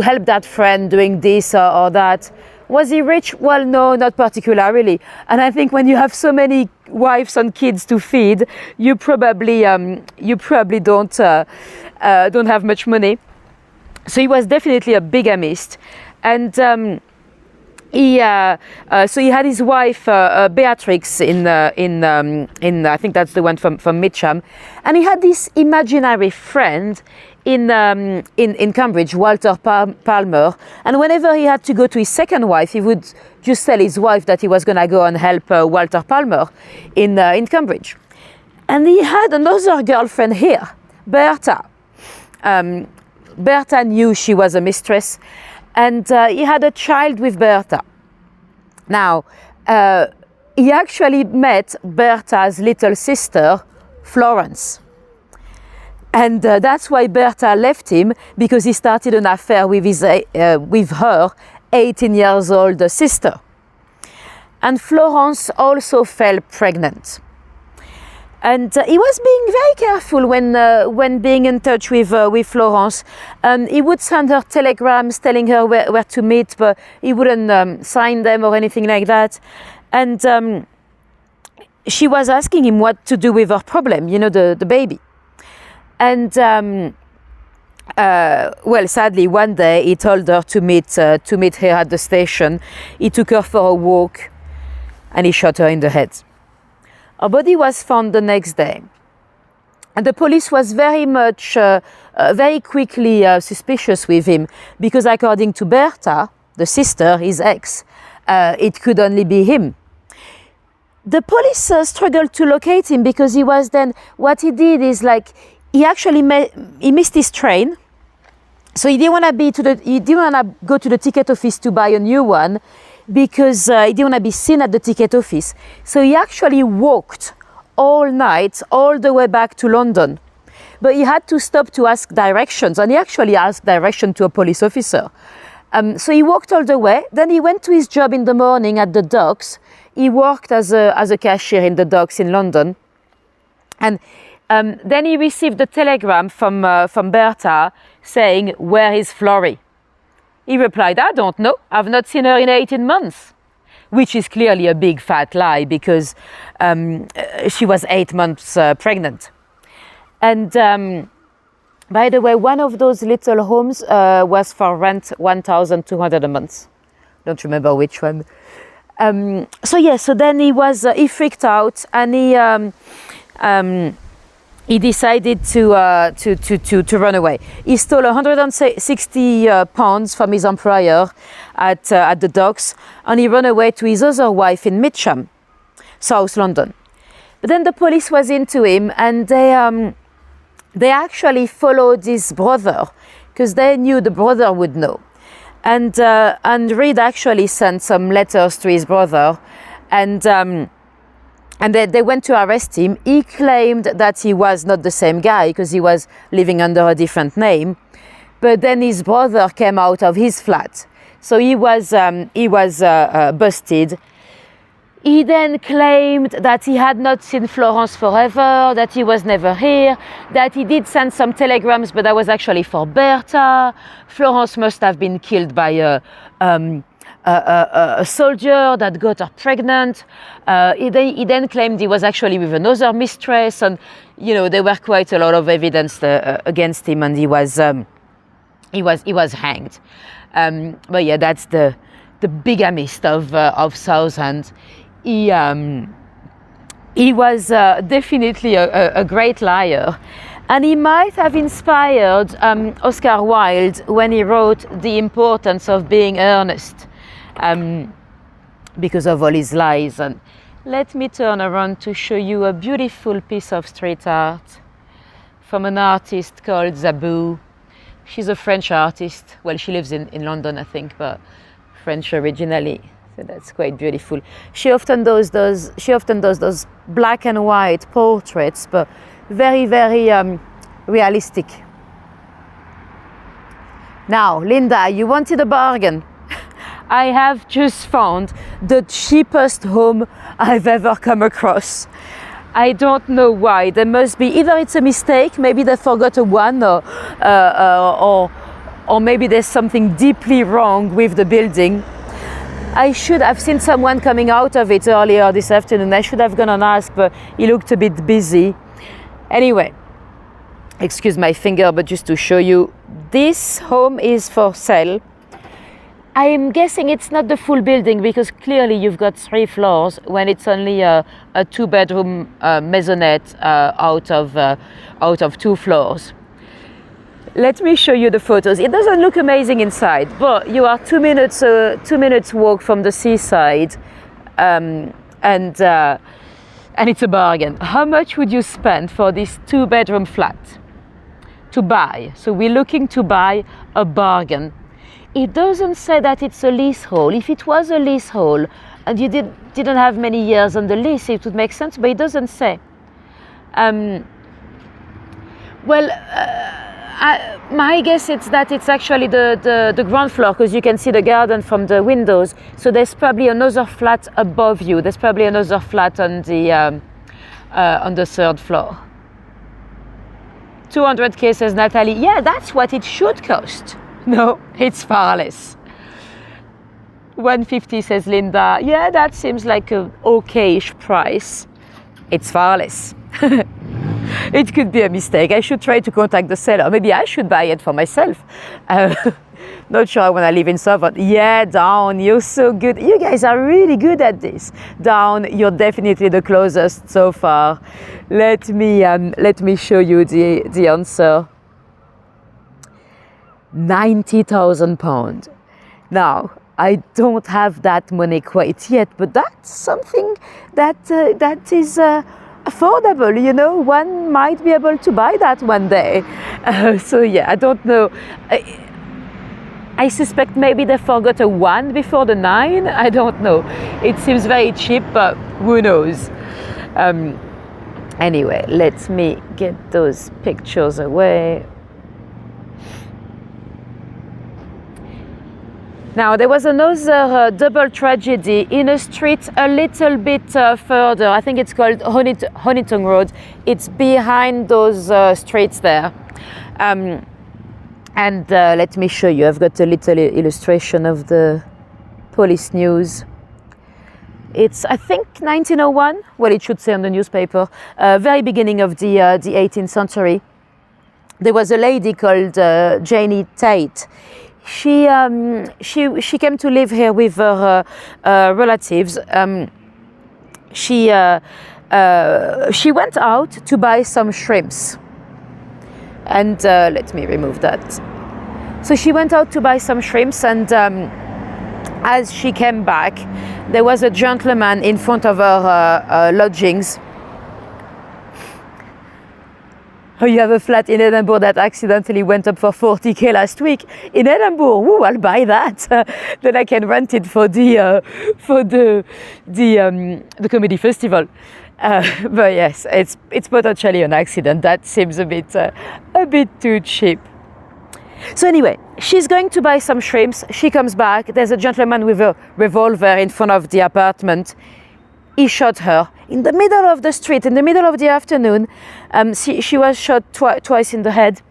help that friend doing this or that. Was he rich? Well, no, not particularly. And I think when you have so many wives and kids to feed, you probably don't have much money. So he was definitely a bigamist, and so he had his wife Beatrix in I think that's the one from Mitcham, and he had this imaginary friend in Cambridge, Walter Palmer, and whenever he had to go to his second wife, he would just tell his wife that he was going to go and help Walter Palmer in Cambridge. And he had another girlfriend here, Bertha. Bertha knew she was a mistress, and he had a child with Bertha. Now, he actually met Bertha's little sister, Florence. And that's why Bertha left him, because he started an affair with her 18-year-old sister. And Florence also fell pregnant. And he was being very careful when being in touch with Florence. He would send her telegrams telling her where to meet, but he wouldn't sign them or anything like that. And she was asking him what to do with her problem, the baby. And well, sadly, one day he told her to meet her at the station. He took her for a walk, and he shot her in the head. Her body was found the next day, and the police was very quickly suspicious with him, because according to Bertha, the sister, his ex, it could only be him. The police struggled to locate him, because he was then, what he did is he actually he missed his train, so he didn't want to go to the ticket office to buy a new one. because he didn't want to be seen at the ticket office. So he actually walked all night, all the way back to London. But he had to stop to ask directions, and he actually asked direction to a police officer. So he walked all the way. Then he went to his job in the morning at the docks. He worked as a cashier in the docks in London. And then he received a telegram from Bertha saying, "Where is Florrie?" He replied, "I don't know. I've not seen her in 18 months." Which is clearly a big fat lie, because she was 8 months pregnant. And by the way, one of those little homes was for rent 1,200 a month. Don't remember which one. So then he freaked out, and he decided to run away. He stole 160 pounds from his employer at the docks, and he ran away to his other wife in Mitcham, South London. But then the police was into him, and they actually followed his brother, because they knew the brother would know. And Reed actually sent some letters to his brother, and they went to arrest him. He claimed that he was not the same guy, because he was living under a different name. But then his brother came out of his flat, so he was busted. He then claimed that he had not seen Florence forever, that he was never here, that he did send some telegrams, but that was actually for Bertha. Florence must have been killed by a soldier that got her pregnant. He then claimed he was actually with another mistress, and there were quite a lot of evidence against him, and he was hanged. But yeah, that's the bigamist of Southend. He was definitely a great liar, and he might have inspired Oscar Wilde when he wrote The Importance of Being Earnest, because of all his lies. And let me turn around to show you a beautiful piece of street art from an artist called Zabou. She's a French artist. Well, she lives in London, I think, but French originally. So that's quite beautiful. She often does those black and white portraits, but very, very realistic. Now, Linda, you wanted a bargain. I have just found the cheapest home I've ever come across. I don't know why. There must be, either it's a mistake, maybe they forgot a one, or maybe there's something deeply wrong with the building. I've seen someone coming out of it earlier this afternoon. I should have gone and asked, but he looked a bit busy. Anyway, excuse my finger, but just to show you, this home is for sale. I am guessing it's not the full building, because clearly you've got 3 floors when it's only a 2-bedroom maisonette out of 2 floors. Let me show you the photos. It doesn't look amazing inside, but you are 2 minutes walk from the seaside, and it's a bargain. How much would you spend for this 2-bedroom flat to buy? So we're looking to buy a bargain. It doesn't say that it's a leasehold. If it was a leasehold and you didn't have many years on the lease, it would make sense, but it doesn't say. My guess is that it's actually the ground floor, because you can see the garden from the windows. So there's probably another flat above you. There's probably another flat on the 3rd floor. 200K, says Natalie. Yeah, that's what it should cost. No, it's far less. 150, says Linda. Yeah, that seems like an okay-ish price. It's far less. It could be a mistake. I should try to contact the seller. Maybe I should buy it for myself. Not sure I want to live in Southend. Yeah, Dawn, you're so good. You guys are really good at this. Dawn, you're definitely the closest so far. Let me show you the answer. £90,000. Now, I don't have that money quite yet, but that's something that is affordable. One might be able to buy that one day. So yeah, I don't know. I suspect maybe they forgot a 1 before the 9. I don't know. It seems very cheap, but who knows? Anyway, let me get those pictures away. Now, there was another double tragedy in a street a little bit further. I think it's called Honeyton Road. It's behind those streets there. And let me show you. I've got a little illustration of the police news. It's, I think, 1901. Well, it should say on the newspaper. Very beginning of the 18th century. There was a lady called Janie Tate. She came to live here with her relatives. She went out to buy some shrimps. And let me remove that. So she went out to buy some shrimps, and as she came back, there was a gentleman in front of her lodgings. Oh, you have a flat in Edinburgh that accidentally went up for 40k last week. In Edinburgh, ooh, I'll buy that. Then I can rent it for the comedy festival. But yes, it's potentially an accident. That seems a bit too cheap. So anyway, she's going to buy some shrimps. She comes back. There's a gentleman with a revolver in front of the apartment. He shot her in the middle of the street, in the middle of the afternoon. She was shot twice in the head.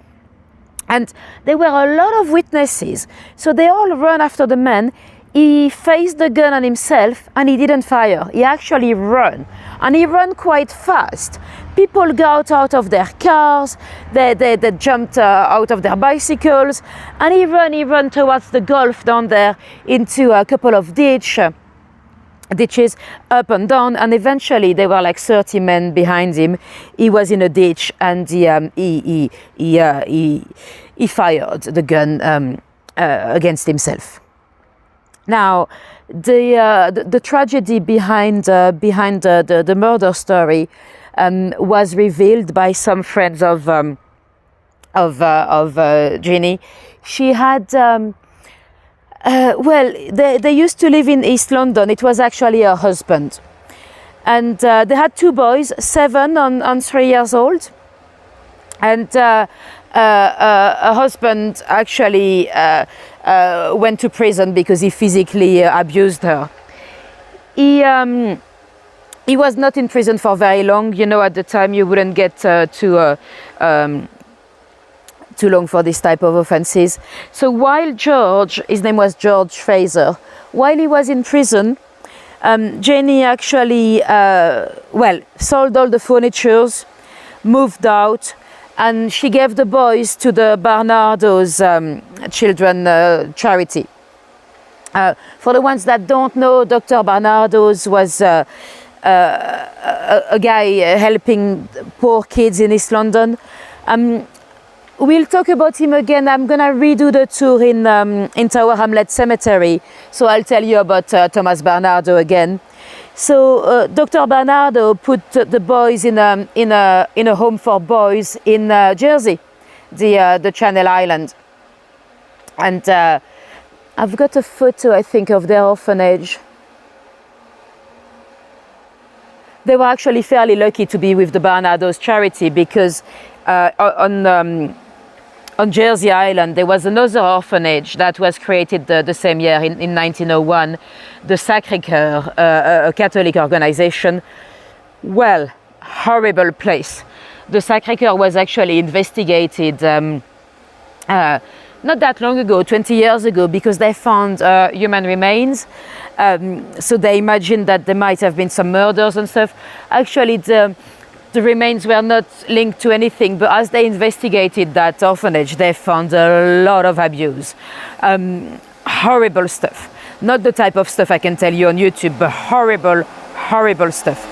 And there were a lot of witnesses. So they all ran after the man. He faced the gun on himself and he didn't fire. He actually ran. And he ran quite fast. People got out of their cars. They jumped out of their bicycles. And he ran towards the Gulf down there into a couple of ditches up and down, and eventually there were like 30 men behind him. He was in a ditch, and he fired the gun against himself. Now, the tragedy behind the murder story was revealed by some friends of Jeannie. She had. They used to live in East London. It was actually her husband. And they had 2 boys, 7 and 3 years old. And her husband actually went to prison because he physically abused her. He was not in prison for very long. You know, at the time you wouldn't get too long for this type of offences. So while George, his name was George Fraser, while he was in prison, Jenny actually, sold all the furnitures, moved out, and she gave the boys to the Barnardo's children charity. For the ones that don't know, Dr. Barnardo's was a guy helping poor kids in East London. We'll talk about him again. I'm going to redo the tour in Tower Hamlet Cemetery. So I'll tell you about Thomas Barnardo again. So Dr. Barnardo put the boys in a home for boys in Jersey, the Channel Island. And I've got a photo, I think, of their orphanage. They were actually fairly lucky to be with the Barnardo's charity, because on Jersey Island, there was another orphanage that was created the same year in 1901, the Sacré-Cœur, a Catholic organization. Well, horrible place. The Sacré-Cœur was actually investigated not that long ago, 20 years ago, because they found human remains. So they imagined that there might have been some murders and stuff. Actually, the remains were not linked to anything, but as they investigated that orphanage, they found a lot of abuse. Horrible stuff. Not the type of stuff I can tell you on YouTube, but horrible, horrible stuff.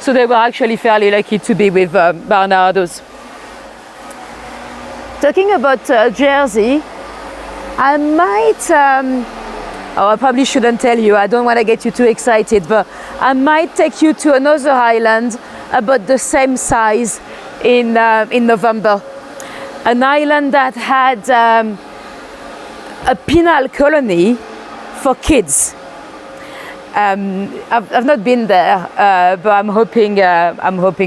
So they were actually fairly lucky to be with Barnardo's. Talking about Jersey, I might, I probably shouldn't tell you, I don't want to get you too excited, but I might take you to another island about the same size in November. An island that had a penal colony for kids. I've not been there, but I'm hoping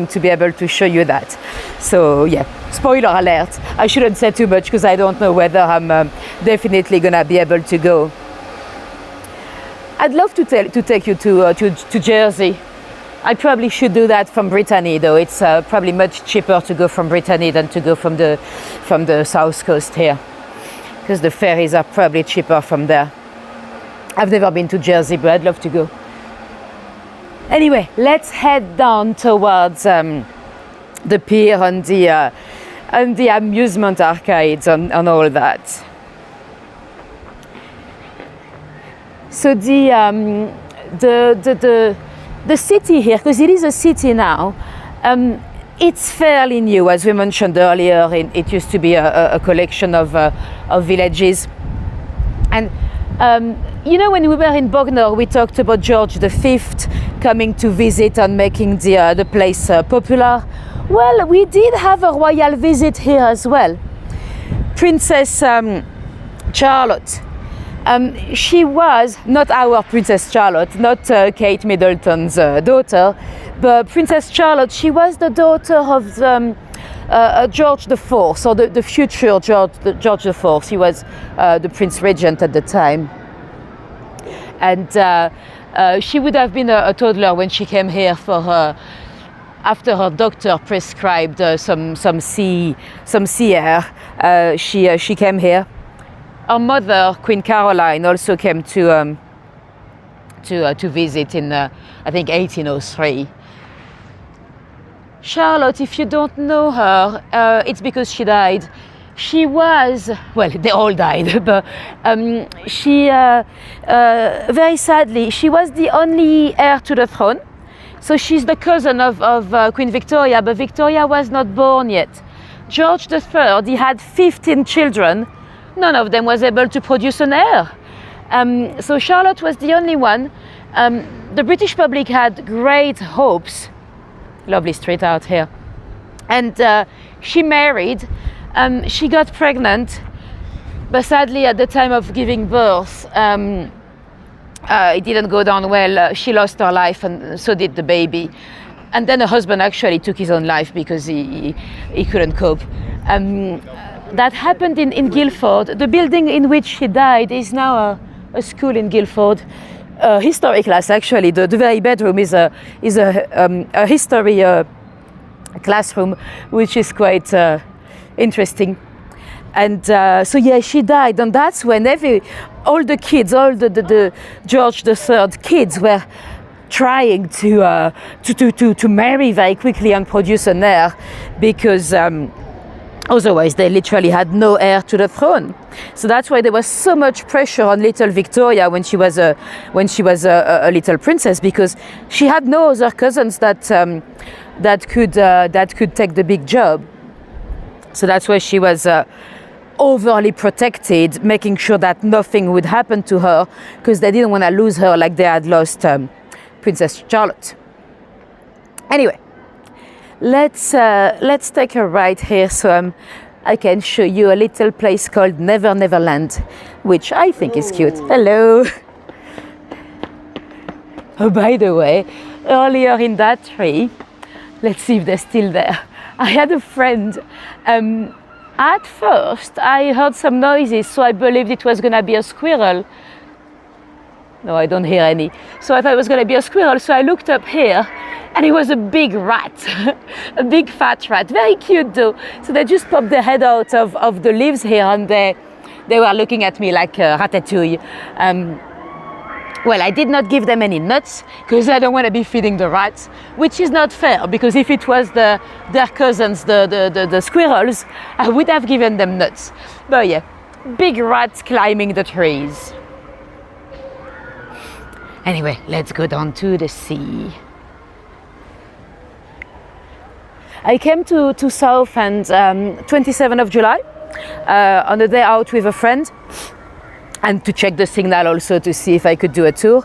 to be able to show you that. So yeah, spoiler alert. I shouldn't say too much because I don't know whether I'm definitely gonna be able to go. I'd love to take you to Jersey. I probably should do that from Brittany, though. It's probably much cheaper to go from Brittany than to go from the south coast here, because the ferries are probably cheaper from there. I've never been to Jersey, but I'd love to go. Anyway, let's head down towards the pier and the amusement arcades and all that. So the city here, because it is a city now, it's fairly new. As we mentioned earlier, it used to be a collection of villages. And you know, when we were in Bognor, we talked about George V coming to visit and making the place popular. Well, we did have a royal visit here as well. Princess Charlotte. She was not our Princess Charlotte, not Kate Middleton's daughter, but Princess Charlotte. She was the daughter of George IV, or the future George IV. He was the Prince Regent at the time. And she would have been a toddler when she came here for after her doctor prescribed some sea air. She came here. Her mother, Queen Caroline, also came to visit in I think 1803. Charlotte, if you don't know her, it's because she died. She was, well, they all died, but she, very sadly, she was the only heir to the throne. So she's the cousin of Queen Victoria, but Victoria was not born yet. George III, he had 15 children. None of them was able to produce an heir. So Charlotte was the only one. The British public had great hopes. Lovely street out here. And she married. She got pregnant, but sadly at the time of giving birth, it didn't go down well. She lost her life, and so did the baby. And then her husband actually took his own life because he couldn't cope. That happened in Guildford. The building in which she died is now a school in Guildford. History class, actually. The very bedroom is a history classroom, which is quite interesting. And so yeah, she died, and that's when all the kids, all the George III kids were trying to marry very quickly and produce an heir, because otherwise they literally had no heir to the throne. So that's why there was so much pressure on little Victoria when she was a little princess, because she had no other cousins that could take the big job. So that's why she was overly protected, making sure that nothing would happen to her, because they didn't want to lose her like they had lost Princess Charlotte. Anyway, let's take a ride here, so I can show you a little place called Never Never Land, which I think is cute. Hello. Oh, by the way, earlier in that tree, let's see if they're still there. I had a friend. At first, I heard some noises, so I believed it was going to be a squirrel. No, I don't hear any. So I thought it was going to be a squirrel, so I looked up here, and it was a big rat, a big fat rat. Very cute, though. So they just popped their head out of the leaves here, and they were looking at me like ratatouille. Well, I did not give them any nuts, because I don't want to be feeding the rats, which is not fair, because if it was their cousins, the squirrels, I would have given them nuts. But yeah, big rats climbing the trees. Anyway, let's go down to the sea. I came to Southend 27th of July on a day out with a friend, and to check the signal also to see if I could do a tour.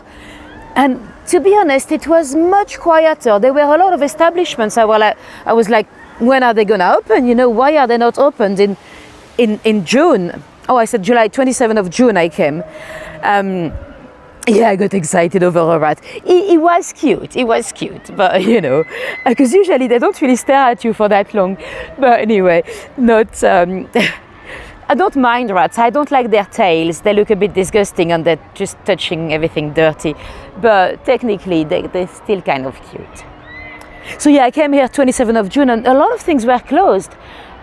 And to be honest, it was much quieter. There were a lot of establishments. I was like, when are they gonna open? You know, why are they not opened in June? I said July, 27th of June I came. Yeah, I got excited over a rat. He was cute, but you know, because usually they don't really stare at you for that long. But anyway, not. I don't mind rats. I don't like their tails. They look a bit disgusting and they're just touching everything dirty. But technically, they're still kind of cute. So yeah, I came here 27th of June and a lot of things were closed.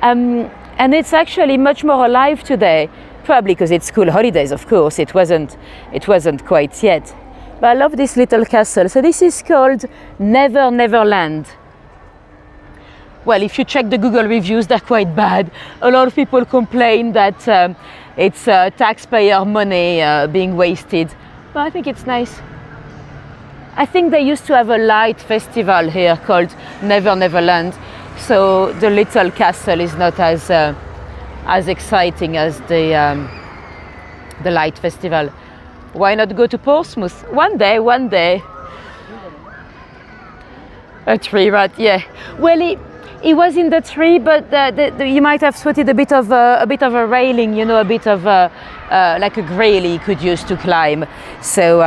And it's actually much more alive today. Probably because it's school holidays, of course. It wasn't quite yet. But I love this little castle. So this is called Neverland. Well, if you check the Google reviews, they're quite bad. A lot of people complain that it's taxpayer money being wasted. But I think it's nice. I think they used to have a light festival here called Neverland. So the little castle is not as exciting as the light festival. Why not go to Portsmouth? One day. A tree rat, yeah. Well, he was in the tree, but you might have spotted a bit of a railing, you know, a bit of like a grail he could use to climb. So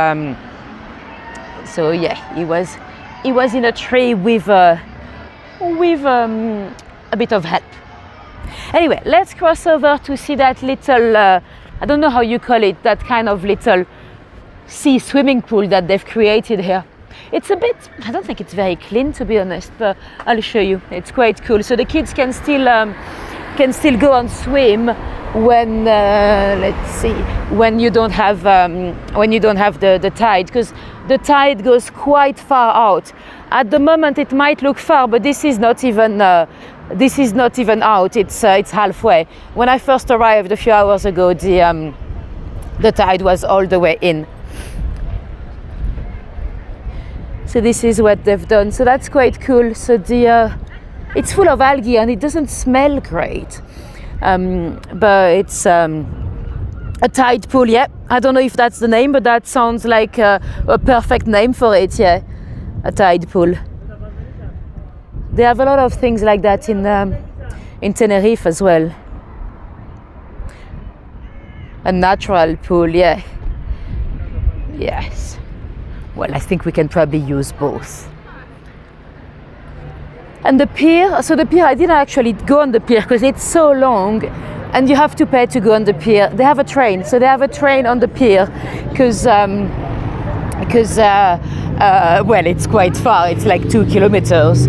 yeah, he was in a tree with a bit of help. Anyway, let's cross over to see that little, I don't know how you call it, that kind of little sea swimming pool that they've created here. It's a bit, I don't think it's very clean, to be honest, but I'll show you. It's quite cool. So the kids can still go and swim when let's see, when you don't have the tide, because the tide goes quite far out. At the moment it might look far, but this is not even out. It's halfway. When I first arrived a few hours ago, the tide was all the way in. So this is what they've done. So that's quite cool. So it's full of algae and it doesn't smell great. But it's a tide pool, yeah. I don't know if that's the name, but that sounds like a perfect name for it, yeah. A tide pool. They have a lot of things like that in Tenerife as well. A natural pool, yeah. Yes. Well, I think we can probably use both. And the pier, so the pier, I didn't actually go on the pier because it's so long and you have to pay to go on the pier. They have a train, so they have a train on the pier because well, it's quite far, it's like 2 kilometers.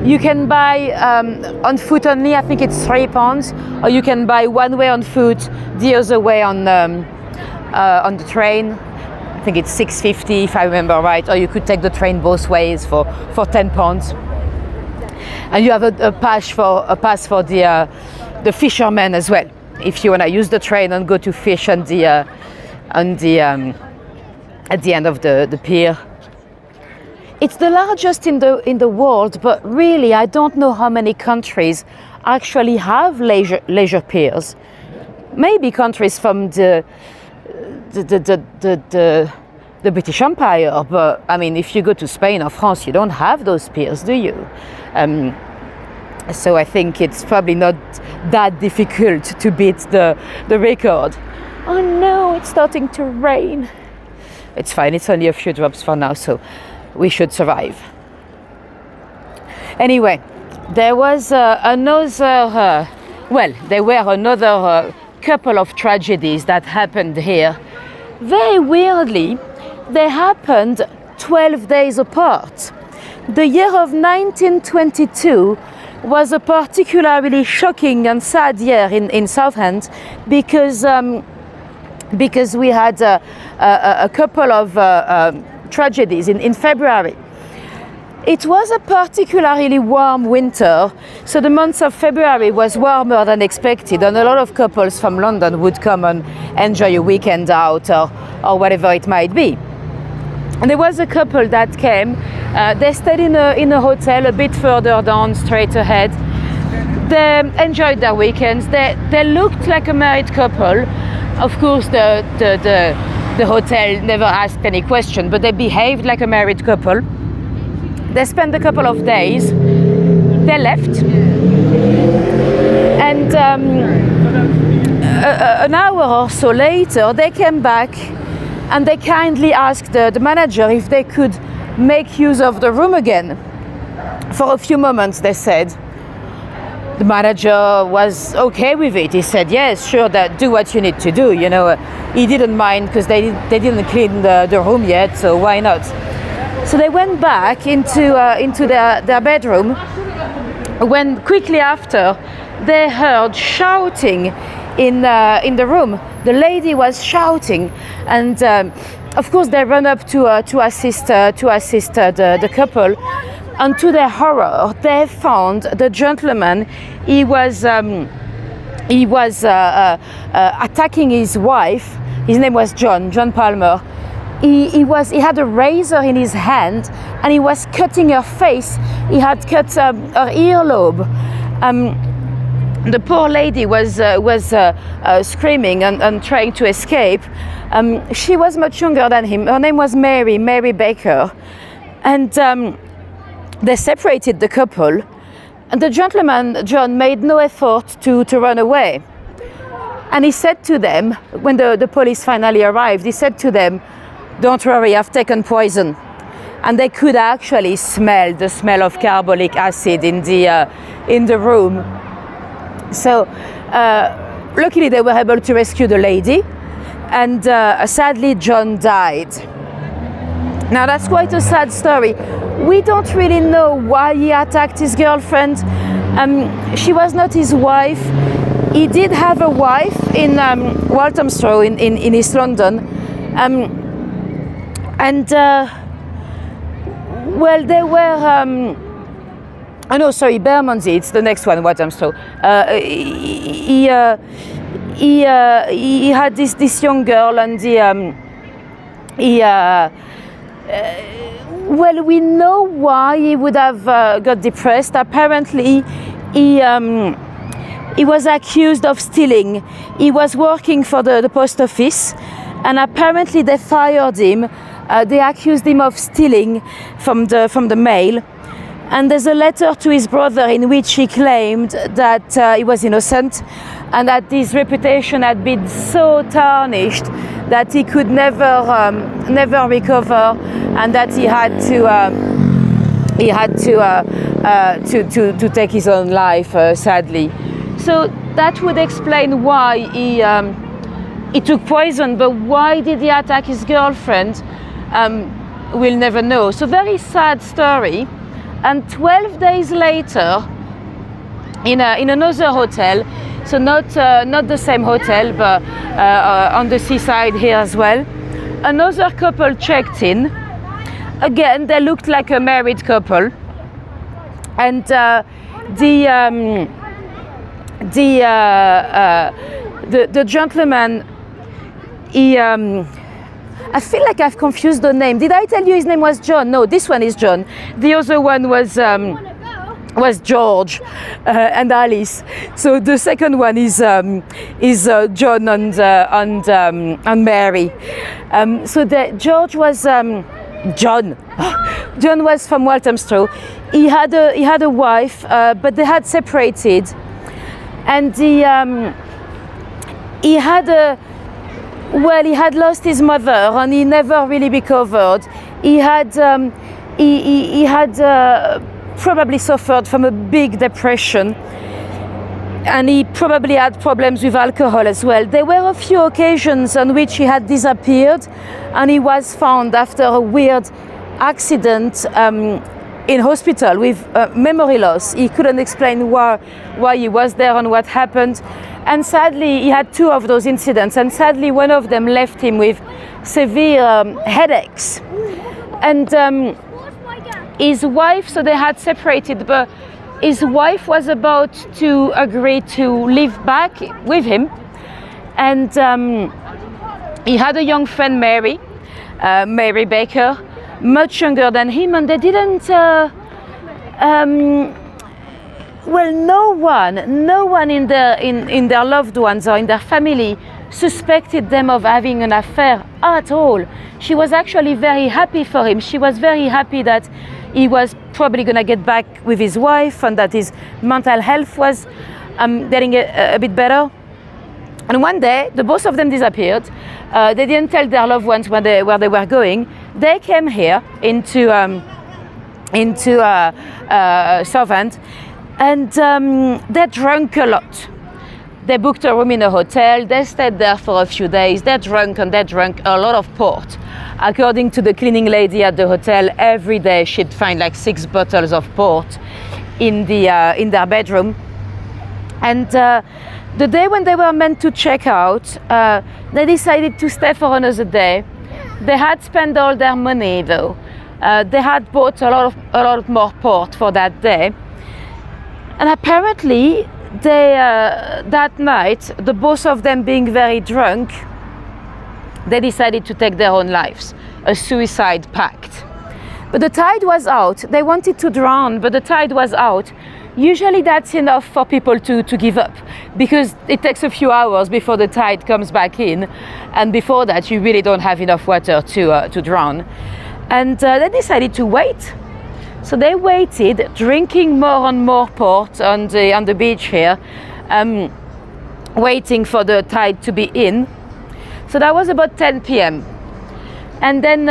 You can buy on foot only, I think it's £3, or you can buy one way on foot, the other way on the train. I think it's £6.50 if I remember right, or you could take the train both ways for £10. And you have a pass for the fishermen as well, if you want to use the train and go to fish at the end of the pier. It's the largest in the world, but really I don't know how many countries actually have leisure piers. Maybe countries from the British Empire, but I mean, if you go to Spain or France, you don't have those piers, do you? So I think it's probably not that difficult to beat the record. Oh no, it's starting to rain. It's fine, it's only a few drops for now, so we should survive. Anyway, there was another couple of tragedies that happened here. Very weirdly, they happened 12 days apart. The year of 1922 was a particularly shocking and sad year in Southend because we had a couple of tragedies in February. It was a particularly warm winter, so the month of February was warmer than expected, and a lot of couples from London would come and enjoy a weekend out or whatever it might be. And there was a couple that came. They stayed in a hotel a bit further down, straight ahead. They enjoyed their weekends. They looked like a married couple. Of course, the hotel never asked any question, but they behaved like a married couple. They spent a couple of days. They left. And an hour or so later, they came back and they kindly asked the manager if they could make use of the room again. For a few moments, they said. The manager was okay with it. He said, yes, sure, do what you need to do. You know, he didn't mind because they didn't clean the room yet, so why not? So they went back into their bedroom, when quickly after they heard shouting in the room. The lady was shouting, and of course they ran up to assist the couple. And to their horror, they found the gentleman. He was attacking his wife. His name was John Palmer. He had a razor in his hand, and he was cutting her face. He had cut her earlobe. The poor lady was screaming and trying to escape. She was much younger than him. Her name was Mary Baker, and they separated the couple, and the gentleman, John, made no effort to run away. And he said to them, when the police finally arrived, he said to them, don't worry, I've taken poison. And they could actually smell the smell of carbolic acid in the room. So luckily they were able to rescue the lady, and sadly John died. Now that's quite a sad story. We don't really know why he attacked his girlfriend. She was not his wife. He did have a wife in Walthamstow in East London. Well, they were, Bermondsey, it's the next one, Walthamstow. He had this young girl, and well, we know why he would have got depressed. Apparently, he was accused of stealing. He was working for the post office, and apparently they fired him. They accused him of stealing from the mail. And there's a letter to his brother in which he claimed that he was innocent, and that his reputation had been so tarnished that he could never recover, and that he had to take his own life, sadly. So that would explain why he took poison, but why did he attack his girlfriend? We'll never know. So very sad story. And 12 days later, in another hotel, so not the same hotel, but on the seaside here as well, another couple checked in. Again, they looked like a married couple, and the gentleman, he. I feel like I've confused the name. Did I tell you his name was John? No, this one is John. The other one was George and Alice. So the second one is John and Mary. So George was John. John was from Walthamstow. He had a wife, but they had separated, and he had lost his mother, and he never really recovered. He had probably suffered from a big depression, and he probably had problems with alcohol as well. There were a few occasions on which he had disappeared, and he was found after a weird accident in hospital with memory loss. He couldn't explain why he was there and what happened. And sadly, he had two of those incidents, and sadly one of them left him with severe headaches. And his wife, so they had separated, but his wife was about to agree to live back with him. And he had a young friend, Mary Baker, much younger than him, and they didn't no one in their loved ones or in their family suspected them of having an affair at all. She was actually very happy for him. She was very happy that he was probably going to get back with his wife, and that his mental health was I'm getting a bit better. And one day, the both of them disappeared. They didn't tell their loved ones where they were going. They came here into Southend, and they drank a lot. They booked a room in a hotel. They stayed there for a few days. They drank a lot of port. According to the cleaning lady at the hotel, every day she'd find like 6 bottles of port in their bedroom. And the day when they were meant to check out, they decided to stay for another day. They had spent all their money though. They had bought a lot more port for that day. And apparently, that night, the both of them being very drunk, they decided to take their own lives, a suicide pact. But the tide was out. They wanted to drown, but the tide was out. Usually that's enough for people to give up, because it takes a few hours before the tide comes back in, and before that you really don't have enough water to drown. And they decided to wait. So they waited, drinking more and more port on the beach here, waiting for the tide to be in. So that was about 10 p.m. And then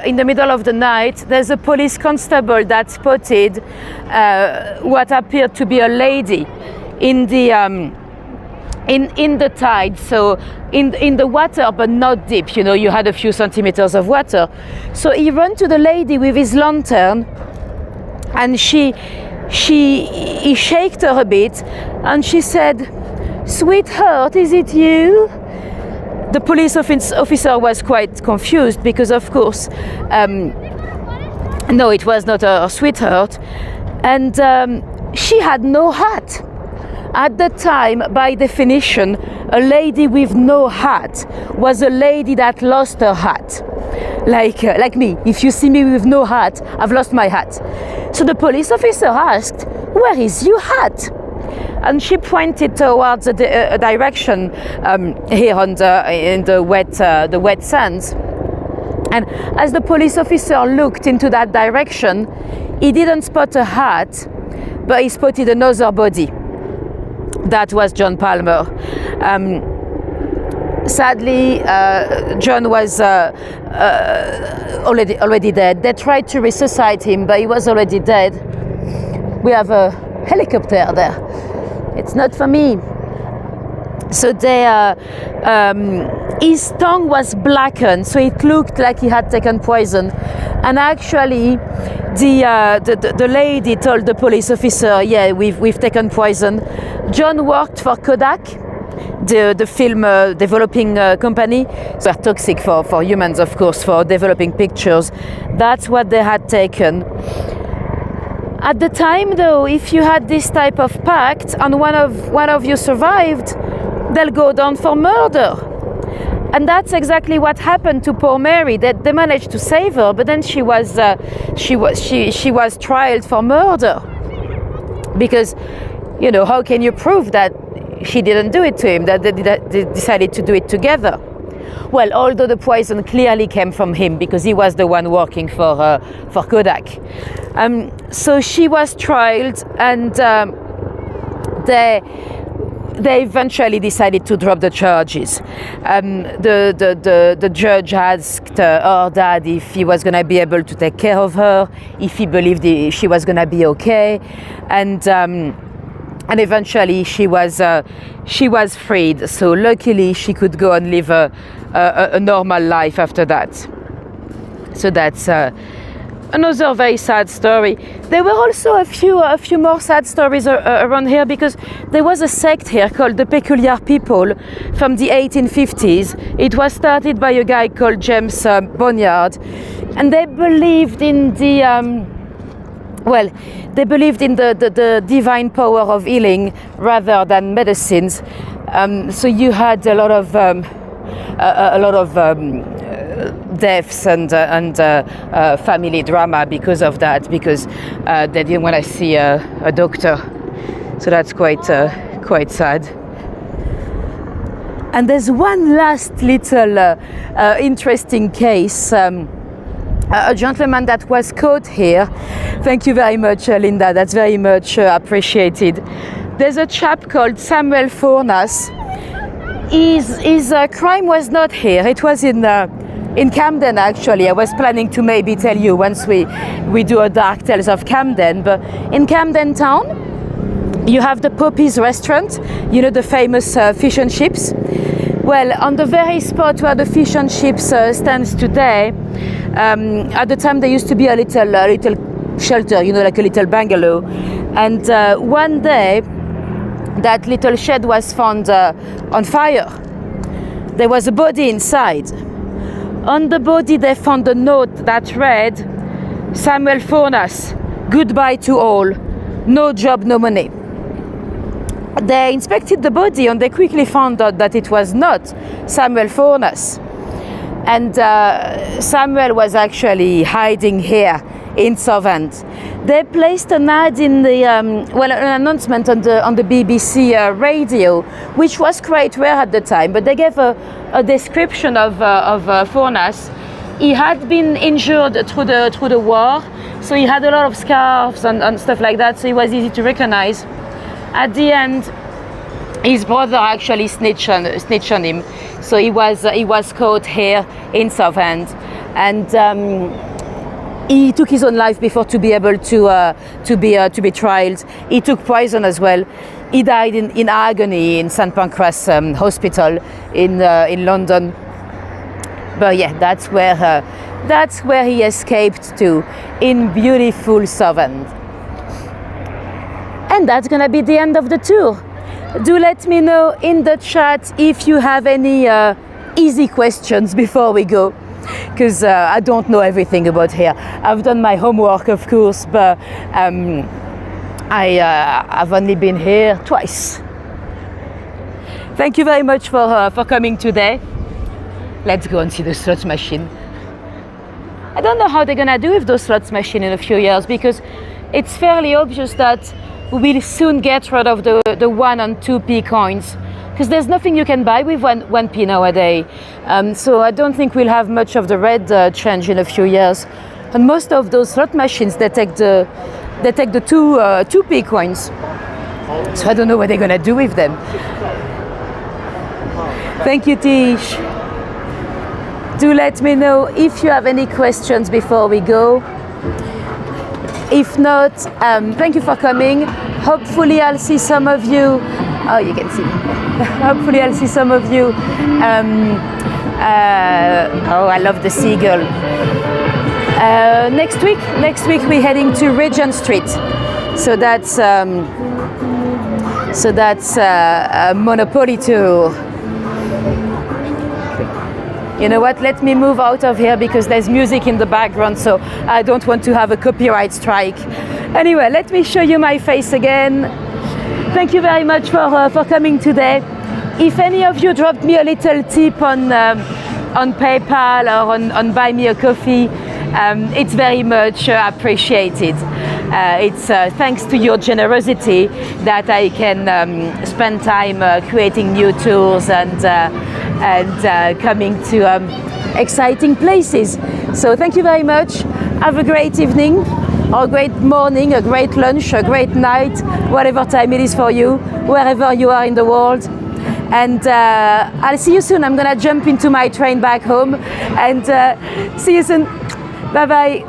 in the middle of the night, there's a police constable that spotted what appeared to be a lady in the tide, so in the water, but not deep. You know, you had a few centimeters of water. So he ran to the lady with his lantern, and he shaked her a bit, and she said, "Sweetheart, is it you?" The police officer was quite confused because, of course, no, it was not her sweetheart, and she had no hat. At the time, by definition, a lady with no hat was a lady that lost her hat. Like me, if you see me with no hat, I've lost my hat. So the police officer asked, "Where is your hat?" And she pointed towards a direction here in the wet sands. And as the police officer looked into that direction, he didn't spot a hat, but he spotted another body. That was John Palmer. Sadly, John was already dead. They tried to resuscitate him, but he was already dead. We have a helicopter there. It's not for me. So his tongue was blackened, so it looked like he had taken poison. And actually, the lady told the police officer, "Yeah, we've taken poison." John worked for Kodak, the film developing company. So they're toxic for humans, of course, for developing pictures. That's what they had taken. At the time, though, if you had this type of pact and one of you survived, they'll go down for murder. And that's exactly what happened to poor Mary. They managed to save her, but then she was trialed for murder. Because, you know, how can you prove that she didn't do it to him, that they decided to do it together? Well, although the poison clearly came from him because he was the one working for Kodak. So she was trialed, and they eventually decided to drop the charges. The judge asked her dad if he was going to be able to take care of her, if he believed she was going to be okay, and eventually she was freed. So luckily she could go and live a normal life after that. So that's another very sad story. There were also a few more sad stories around here, because there was a sect here called the Peculiar People from the 1850s. It was started by a guy called James Bonnyard, and they believed in the divine power of healing rather than medicines. So you had a lot of deaths and family drama because of that, because they didn't want to see a doctor. So that's quite sad. And there's one last little interesting case a gentleman that was caught here. Thank you very much, Linda. That's very much appreciated. There's a chap called Samuel Furnace. His crime was not here. It was in Camden, actually. I was planning to maybe tell you once we do a Dark Tales of Camden. But in Camden town, you have the Poppy's restaurant, you know, the famous fish and chips. Well, on the very spot where the fish and chips stands today, at the time there used to be a little shelter, you know, like a little bungalow. And one day, that little shed was found on fire. There was a body inside. On the body they found a note that read, Samuel Furnace, goodbye to all, no job, no money. They inspected the body and they quickly found out that it was not Samuel Furnace. And Samuel was actually hiding here in Southend. They placed an ad in the, an announcement on the BBC radio, which was quite rare at the time, but they gave a description of Furnace. He had been injured through the war, so he had a lot of scars and stuff like that, so he was easy to recognize. At the end, his brother actually snitched on him, so he was caught here in Southend, and he took his own life before to be able to be tried. He took poison as well. He died in agony in St Pancras Hospital in London. But yeah, that's where he escaped to, in beautiful Southend. And that's gonna be the end of the tour. Do let me know in the chat if you have any easy questions before we go, because I don't know everything about here. I've done my homework, of course, but I've only been here twice. Thank you very much for coming today. Let's go and see the slots machine. I don't know how they're gonna do with those slots machine in a few years, because it's fairly obvious that we'll soon get rid of the 1 and 2p coins, because there's nothing you can buy with 1p nowadays. So I don't think we'll have much of the red change in a few years. And most of those slot machines, they take the 2p coins. So I don't know what they're gonna do with them. Thank you, Tish. Do let me know if you have any questions before we go. If not, thank you for coming. Hopefully I'll see some of you. Oh, you can see. Hopefully I'll see some of you. Oh, I love the seagull. Next week we're heading to Regent Street. So that's a Monopoly tour. You know what, let me move out of here because there's music in the background, so I don't want to have a copyright strike. Anyway, let me show you my face again. Thank you very much for coming today. If any of you dropped me a little tip on PayPal or on Buy Me a Coffee, it's very much appreciated. It's thanks to your generosity that I can spend time creating new tours and coming to exciting places. So thank you very much. Have a great evening, or a great morning, a great lunch, a great night, whatever time it is for you, wherever you are in the world. And I'll see you soon. I'm gonna jump into my train back home, and see you soon. Bye bye.